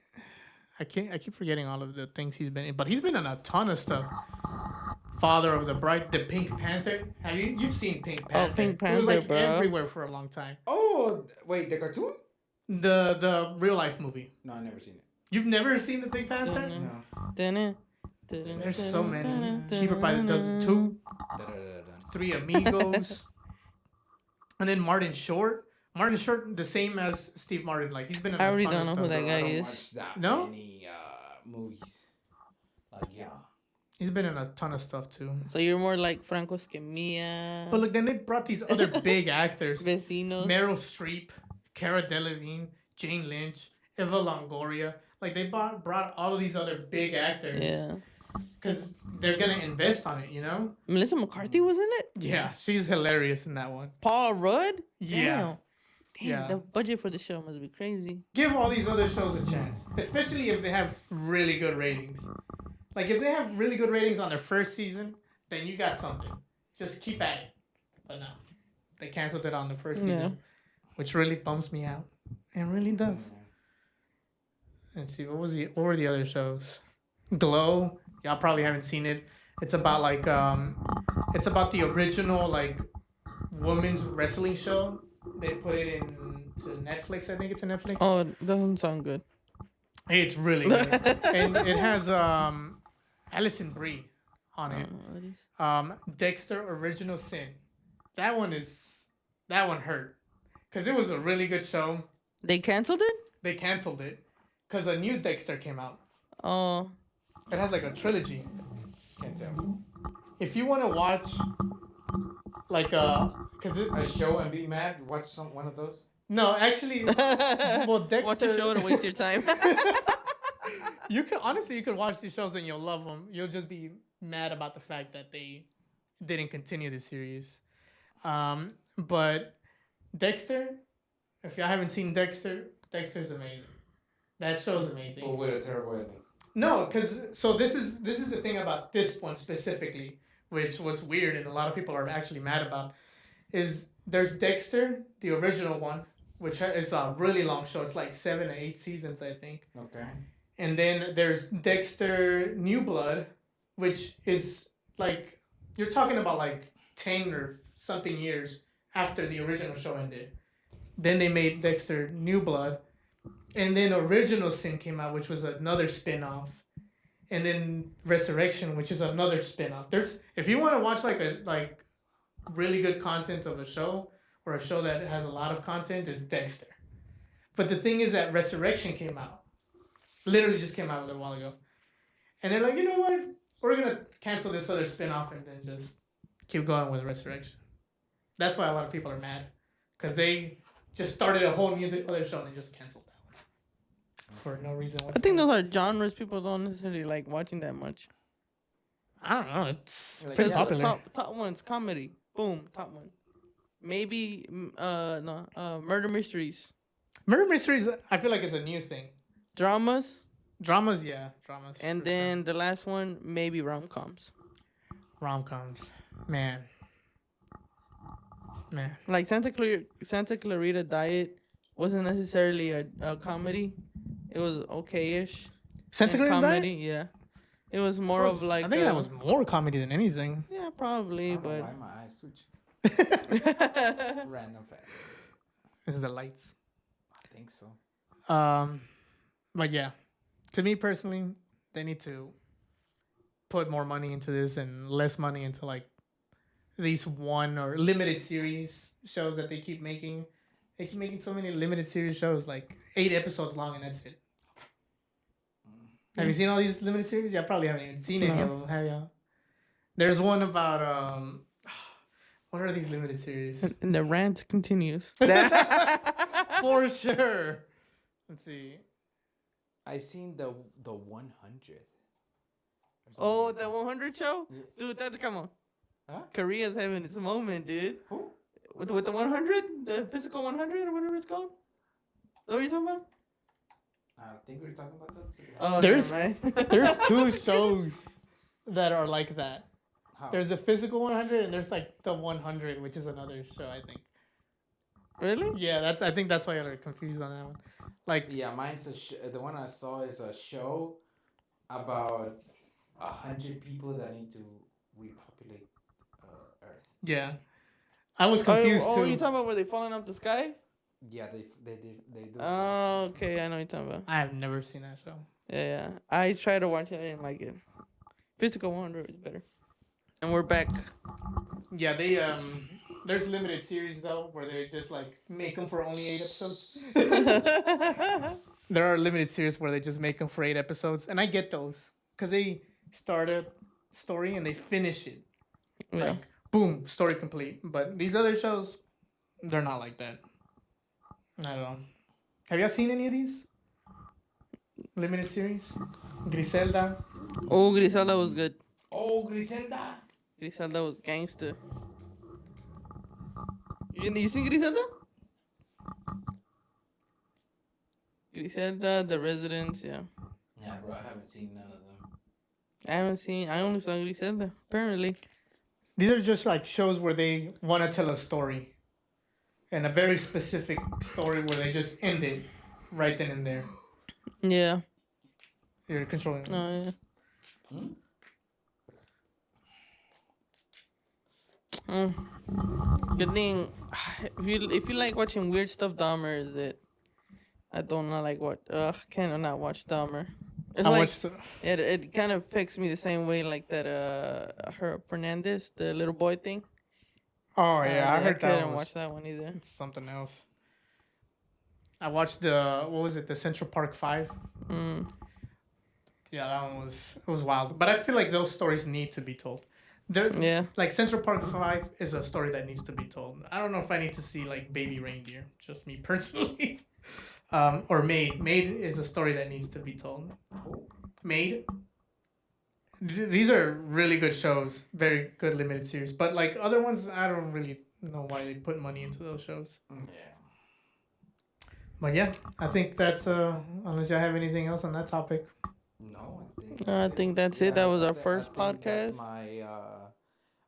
A: I keep forgetting all of the things he's been in, but he's been in a ton of stuff. Father of the Bride, the Pink Panther. You've seen Pink Panther?
B: Pink
A: It was
B: Panther,
A: like
B: bro.
A: everywhere for a long time.
C: Oh wait, the cartoon?
A: The real life movie.
C: No, I never seen it.
A: You've never seen the Pink Panther?
B: Mm-mm.
C: No.
B: Dun-dun.
A: There's so many. Cheaper by the dozen. 2,
C: Da-da-da-da.
A: 3 Amigos, and then Martin Short. Martin Short, the same as Steve Martin. Like he's been in
B: I
A: a
B: already
A: ton of
B: don't know who
A: stuff.
B: that guy
C: I don't
B: is.
C: watch that
A: No?
C: many movies. Like yeah.
A: He's been in a ton of stuff too.
B: So you're more like Franco Escamilla.
A: But look, then they brought these other big actors:
B: Vecinos.
A: Meryl Streep, Cara Delevingne, Jane Lynch, Eva Longoria. Like they brought all of these other big actors.
B: Yeah.
A: Because they're gonna invest on it, you know?
B: Melissa McCarthy was in it.
A: Yeah, she's hilarious in that one.
B: Paul Rudd.
A: Yeah.
B: Damn,
A: Yeah.
B: the budget for the show must be crazy.
A: Give all these other shows a chance, especially if they have really good ratings. Like if they have really good ratings on their first season, then you got something. Just keep at it. But no, they canceled it on the first season, which really bums me out. It really does. Let's see, what were the other shows? Glow. Y'all probably haven't seen it. It's about like it's about the original like women's wrestling show. They put it into Netflix. I think it's a Netflix.
B: Oh, it doesn't sound good.
A: It's really good. And it has Alison Brie on it.
B: What is-
A: Dexter Original Sin. That one hurt. Cause it was a really good show.
B: They canceled it?
A: They canceled it. Cause a new Dexter came out.
B: Oh.
A: It has like a trilogy.
C: Can't tell.
A: If you wanna watch like cause it
C: A show and be mad. Watch one of those.
A: no, actually well Dexter
B: Watch a show to waste your time.
A: you could watch these shows and you'll love them. You'll just be mad about the fact that they didn't continue the series. But Dexter, if y'all haven't seen Dexter, Dexter's amazing. That show's amazing.
C: Or with a terrible ending.
A: No, because so this is the thing about this one specifically, which was weird and a lot of people are actually mad about, is there's Dexter, the original one, which is a really long show. It's like 7 to 8 seasons, I think.
C: Okay.
A: And then there's Dexter New Blood, which is like, you're talking about like 10 or something years after the original show ended. Then they made Dexter New Blood, and then Original Sin came out, which was another spin-off, and then Resurrection, which is another spin-off. There's if you want to watch like really good content of a show or a show that has a lot of content, is Dexter. But the thing is that Resurrection came out, literally just came out a little while ago, and they're like, you know what? We're gonna cancel this other spin-off and then just keep going with Resurrection. That's why a lot of people are mad, because they just started a whole new other show and they just canceled that one for no reason whatsoever.
B: I think those are genres people don't necessarily like watching that much.
A: I don't know. It's
C: Like,
A: pretty
C: yeah,
A: popular.
B: Top one's comedy. Boom, top one. Maybe murder mysteries,
A: Murder mysteries, I feel like, is a new thing.
B: dramas,
A: Dramas, yeah, dramas.
B: and
A: for
B: then the last one maybe rom-coms.
A: sure. Rom-coms, man.
B: Like Santa Clarita Diet wasn't necessarily a comedy. It was okay-ish.
A: Santa
B: And
A: Clarita
B: comedy,
A: Diet?
B: yeah. It was more of like
A: I think that was more comedy than anything.
B: yeah,
C: I
B: probably,
C: don't know
B: but
C: why my eyes twitch. Random fact.
A: This is the lights.
C: I think so.
A: But yeah, to me personally, they need to put more money into this and less money into like these one or limited series shows that they keep making. They keep making so many limited series shows, like 8 episodes long, and that's it. Have you seen all these limited series? Yeah, probably haven't even seen any of them, have you? There's one about what are these limited series?
B: and the rant continues.
A: For sure. Let's see.
C: I've seen the 100.
B: Oh, the 100 show,
C: Yeah.
B: dude. That's come on.
C: Huh?
B: Korea's having its moment, dude.
C: Who?
B: With the 100, the physical 100 or whatever it's called. Is that what you're talking about?
C: I think we were talking about that.
B: Oh,
A: There's-
B: never mind.
A: There's 2 shows that are like that.
C: How?
A: There's the physical 100 and there's like the 100, which is another show, I think.
B: Really?
A: Yeah, I think that's why you're confused on that one. Like,
C: Yeah, mine's the one I saw is a show about 100 people that need to repopulate Earth.
A: yeah. I was confused
B: oh,
A: too.
B: you talking about where they falling up the sky?
C: Yeah, they do.
B: Oh, okay. I know what you're talking about.
A: I have never seen that show.
B: Yeah. I tried to watch it. I didn't like it. Physical 100 is better. And we're back.
A: Yeah, they there's limited series though where they just like make them for only 8 episodes. There are limited series where they just make them for 8 episodes, and I get those because they start a story and they finish it.
B: Yeah.
A: Like, boom, story complete. But these other shows, they're not like that. I don't know. Have y'all seen any of these limited series? Griselda.
B: Oh, Griselda was good.
C: Oh, Griselda.
B: Griselda was gangster. You seen Griselda? Griselda, The Residents, yeah.
C: Yeah, bro, I haven't seen none of them.
B: I only saw Griselda, apparently.
A: These are just like shows where they want to tell a story, and a very specific story where they just end it right then and there.
B: Yeah.
A: You're controlling.
B: Oh, yeah.
C: Hmm?
B: Good thing, if you like watching weird stuff, Dahmer is it. I don't not like what. Cannot watch Dahmer. It's
A: I
B: like
A: watched.
B: it kind of affects me the same way like that. Her Fernandez, the little boy thing.
A: Oh yeah, I heard
B: I
A: that
B: couldn't
A: was
B: watch that one either.
A: something else. I watched the what was it? The Central Park 5.
B: Mm.
A: Yeah, that one was wild. But I feel like those stories need to be told.
B: Yeah.
A: Like Central Park 5 is a story that needs to be told. I don't know if I need to see like Baby Reindeer, just me personally. Or Maid. Maid is a story that needs to be told. Maid. These are really good shows, very good limited series. But like other ones, I don't really know why they put money into those shows.
C: Yeah.
A: But yeah, I think that's unless y'all have anything else on that topic.
C: No,
B: I think that's it. That was our
C: I
B: first
C: think that's
B: podcast.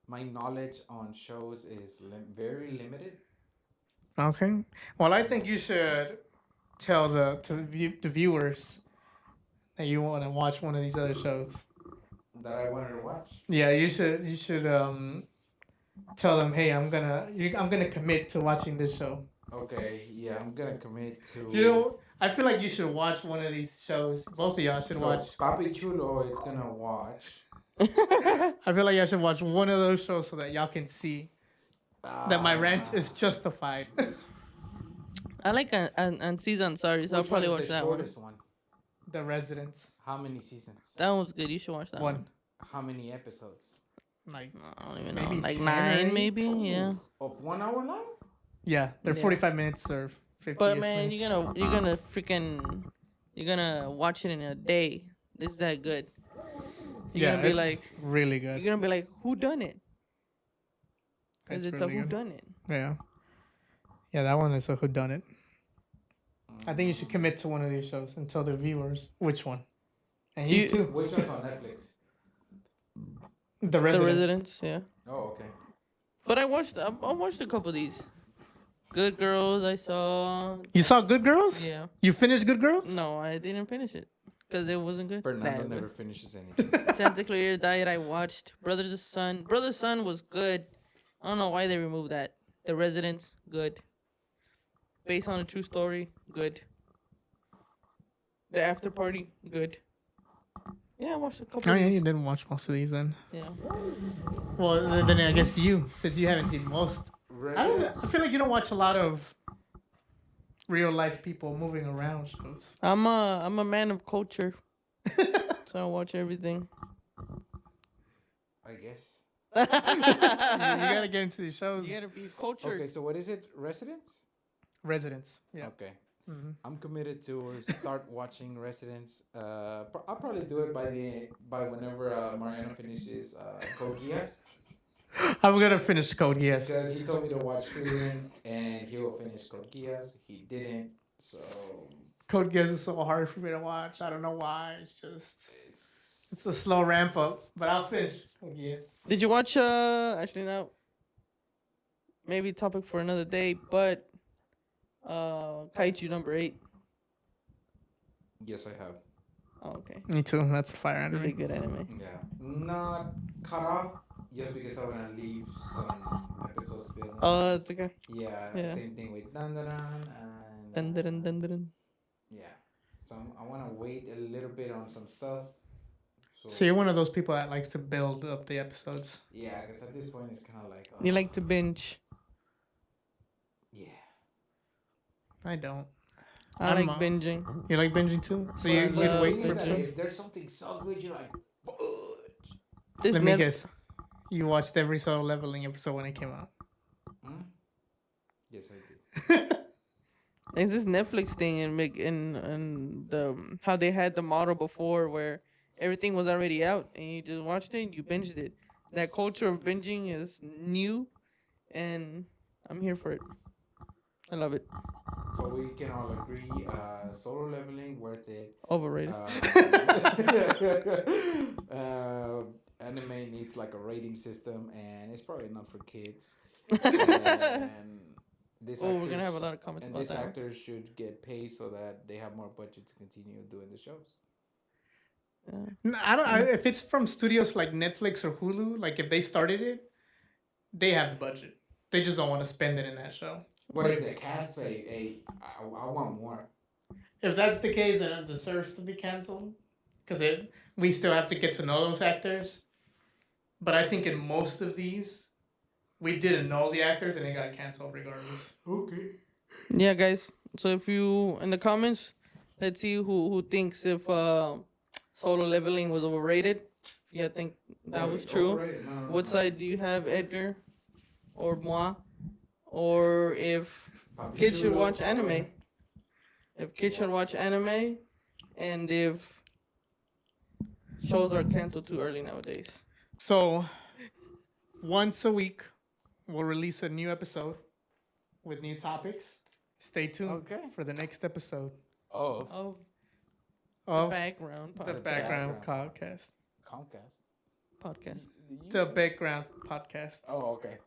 C: my knowledge on shows is very limited.
A: Okay. Well, I think you should tell the viewers that you want to watch one of these other shows.
C: That I wanted to watch.
A: Yeah, you should tell them, hey, I'm gonna commit to watching this show.
C: Okay, yeah, I'm gonna commit to.
A: You know, I feel like you should watch one of these shows. Both of y'all should
C: So
A: watch.
C: Papi Chulo is gonna watch.
A: I feel like y'all should watch one of those shows so that y'all can see that my rant is
C: Uh,
A: justified.
B: I like an season. Sorry, so I'll
C: which one
B: probably
C: is
B: watch
C: the
B: that one.
C: shortest one?
A: The Residents.
C: How many seasons?
B: That one's good. You should watch that one.
A: One.
C: How many episodes?
A: Like,
B: I don't even know.
A: Maybe
B: Like
A: 10 or
B: 9,
A: 8?
B: maybe. Yeah.
C: Of 1 hour long?
A: yeah, they're
B: Yeah.
A: 45 minutes or 50
B: But man,
A: minutes.
B: you're gonna watch it in a day. It's that good. You're
A: Yeah,
B: gonna be
A: it's
B: like,
A: really
B: you're
A: good.
B: gonna be like, who done it? Because it's
A: really
B: a who
A: good.
B: done it.
A: Yeah. Yeah, that one is a whodunit. I think you should commit to one of these shows and tell the viewers which one. And you too.
C: Which one's on Netflix?
A: The
B: The
A: Residents.
B: Residents, yeah.
C: Oh, okay.
B: But I watched a couple of these. Good Girls, I saw.
A: You saw Good Girls?
B: Yeah.
A: You finished Good Girls?
B: No, I didn't finish it because it wasn't good.
C: Fernando
B: Nah,
C: never finishes anything.
B: Santa Clarita Diet, I watched. Brother's Son. Brother's Son was good. I don't know why they removed that. The Residents, good. Based on a true story, good. The After Party, good. Yeah, I watched a couple
A: Oh
B: of
A: yeah, you
B: these.
A: didn't watch most of these then.
B: Yeah.
A: Well, then I guess you, since you haven't seen most. I feel like you don't watch a lot of real life people moving around shows.
B: I'm a man of culture, so I watch everything.
C: I guess.
A: You gotta get into these shows.
B: You gotta be cultured.
C: Okay, so what is it? Residents?
A: Residents. Yeah.
C: Okay.
A: Mm-hmm.
C: I'm committed to start watching Residents. I'll probably do it by whenever Mariano finishes Code Geass.
A: I'm gonna finish Code Geass.
C: Because he told me to watch Freedom and he will finish Code Geass. He didn't, so
A: Code Geass is so hard for me to watch. I don't know why. It's just
C: it's
A: it's a slow ramp up, but I'll finish Code Geass.
B: Did you watch? Actually, no. Maybe topic for another day, but Kaiju number 8.
C: yes, I have.
B: Oh, okay.
A: Me too. That's a fire
B: Really
A: enemy.
B: good anime.
C: Yeah, not caught up just because I want to leave some episodes building.
B: Oh, it's okay.
C: Yeah, same thing with Dandaran and
B: Dun, dun, dun, dun, dun.
C: yeah. So I want to wait a little bit on some stuff.
A: So you're one of those people that likes to build up the episodes.
C: Yeah, because at this point it's kind of like
B: You like to binge.
C: yeah.
A: I don't.
B: I
A: I'm,
B: like binging.
A: You like binging too? So
B: I
A: you would
B: love
A: wait
C: Thing
A: for
C: is that
A: episodes?
C: if there's something so good, you're like, "Fudge."
B: This
A: Let me
B: Netf-
A: guess. You watched every Solo Leveling episode when it came out.
C: Hmm? Yes, I did.
B: It's this Netflix thing and the how they had the model before where everything was already out and you just watched it and you binged it. That culture of binging is new, and I'm here for it. I love it.
C: So we can all agree, Solo Leveling worth it.
B: Overrated.
C: Anime needs like a rating system, and it's probably not for kids. And this
B: Oh, we're gonna have a lot of comments
C: and
B: about
C: these
B: that.
C: actors should get paid so that they have more budget to continue doing the shows.
B: Yeah.
A: No, if it's from studios like Netflix or Hulu, like if they started it, they have the budget. They just don't want to spend it in that show.
C: What if the cast say, "Hey, I want more"?
A: If that's the case, then it deserves to be canceled. Because we still have to get to know those actors. But I think in most of these, we didn't know the actors and it got canceled regardless.
C: Okay.
B: Yeah, guys. So if you in the comments, let's see who thinks if Solo Leveling was overrated. Yeah, I think that was true.
C: Overrated. No.
B: What side do you have, Edgar or moi? Or if kids should watch anime? If kids should watch anime, and if shows are canceled too early nowadays.
A: So, once a week, we'll release a new episode with new topics. Stay tuned
B: Okay.
A: for the next episode
C: Of
B: Of
A: of
B: background
A: the
B: podcast.
A: Background Podcast.
C: Comcast.
B: Podcast.
A: The Background Podcast.
C: Oh, okay.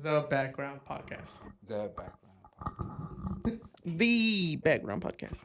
A: The Background Podcast.
C: The background.
B: The background podcast.